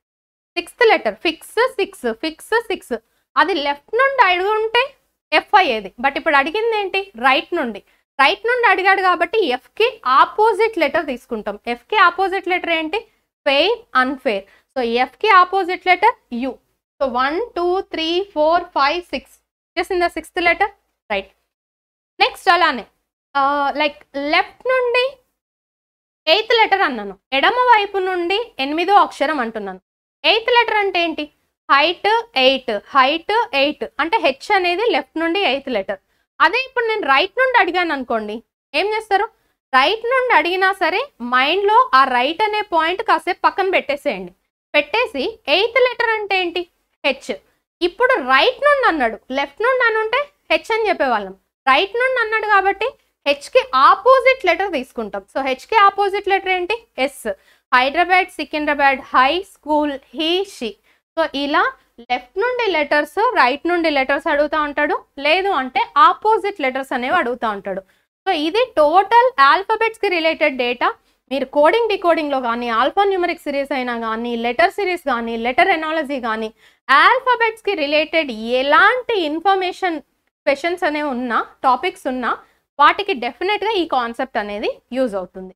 6th లెటర్ ఫిక్స్ 6, ఫిక్స్ 6, అది లెఫ్ట్ నుండి అడుగుంటే F అయ్యేది. బట్ ఇప్పుడు అడిగింది ఏంటి, రైట్ నుండి అడిగాడు కాబట్టి Fకి ఆపోజిట్ లెటర్ తీసుకుంటాం. Fకి ఆపోజిట్ లెటర్ ఏంటి, ఫెయిర్, అన్ఫెయిర్. సో Fకి opposite letter U. So 1 2 3 4 5 6 just in the 6th letter, right. Next అలానే లైక్ లెఫ్ట్ నుండి 8th లెటర్ అన్నాను, ఎడమ వైపు నుండి 8వ అక్షరం అంటున్నాను. 8th లెటర్ అంటే ఏంటి, హైట్ 8 అంటే H అనేది లెఫ్ట్ నుండి 8th లెటర్. అదే ఇప్పుడు నేను రైట్ నుండి అడిగాను అనుకోండి, ఏం చేస్తారు, రైట్ నుండి అడిగినా సరే మైండ్లో ఆ రైట్ అనే పాయింట్ కాసేపు పక్కన పెట్టేసేయండి. పెట్టేసి 8th లెటర్ అంటే ఏంటి, H. ఇప్పుడు రైట్ నుండి అన్నాడు, లెఫ్ట్ నుండి అని ఉంటే H అని చెప్పేవాళ్ళం. రైట్ నుండి అన్నాడు కాబట్టి హెచ్కి ఆపోజిట్ లెటర్ తీసుకుంటాం. సో హెచ్కి ఆపోజిట్ లెటర్ ఏంటి, S. Hyderabad Secunderabad, high school, he she. So ఇలా లెఫ్ట్ నుండి లెటర్స్ రైట్ నుండి లెటర్స్ అడుగుతూ ఉంటాడు, లేదు అంటే ఆపోజిట్ లెటర్స్ అనేవి అడుగుతూ ఉంటాడు. సో ఇది టోటల్ ఆల్ఫాబెట్స్కి రిలేటెడ్ డేటా. మీరు కోడింగ్ డికోడింగ్లో కానీ, ఆల్ఫా న్యూమరిక్ సిరీస్ అయినా కానీ, లెటర్ సిరీస్ కానీ, లెటర్ ఎనాలజీ కానీ, ఆల్ఫాబెట్స్కి రిలేటెడ్ ఎలాంటి ఇన్ఫర్మేషన్ క్వశ్చన్స్ అనేవి ఉన్నా, టాపిక్స్ ఉన్నా, వాటికి డెఫినెట్గా ఈ కాన్సెప్ట్ అనేది యూజ్ అవుతుంది.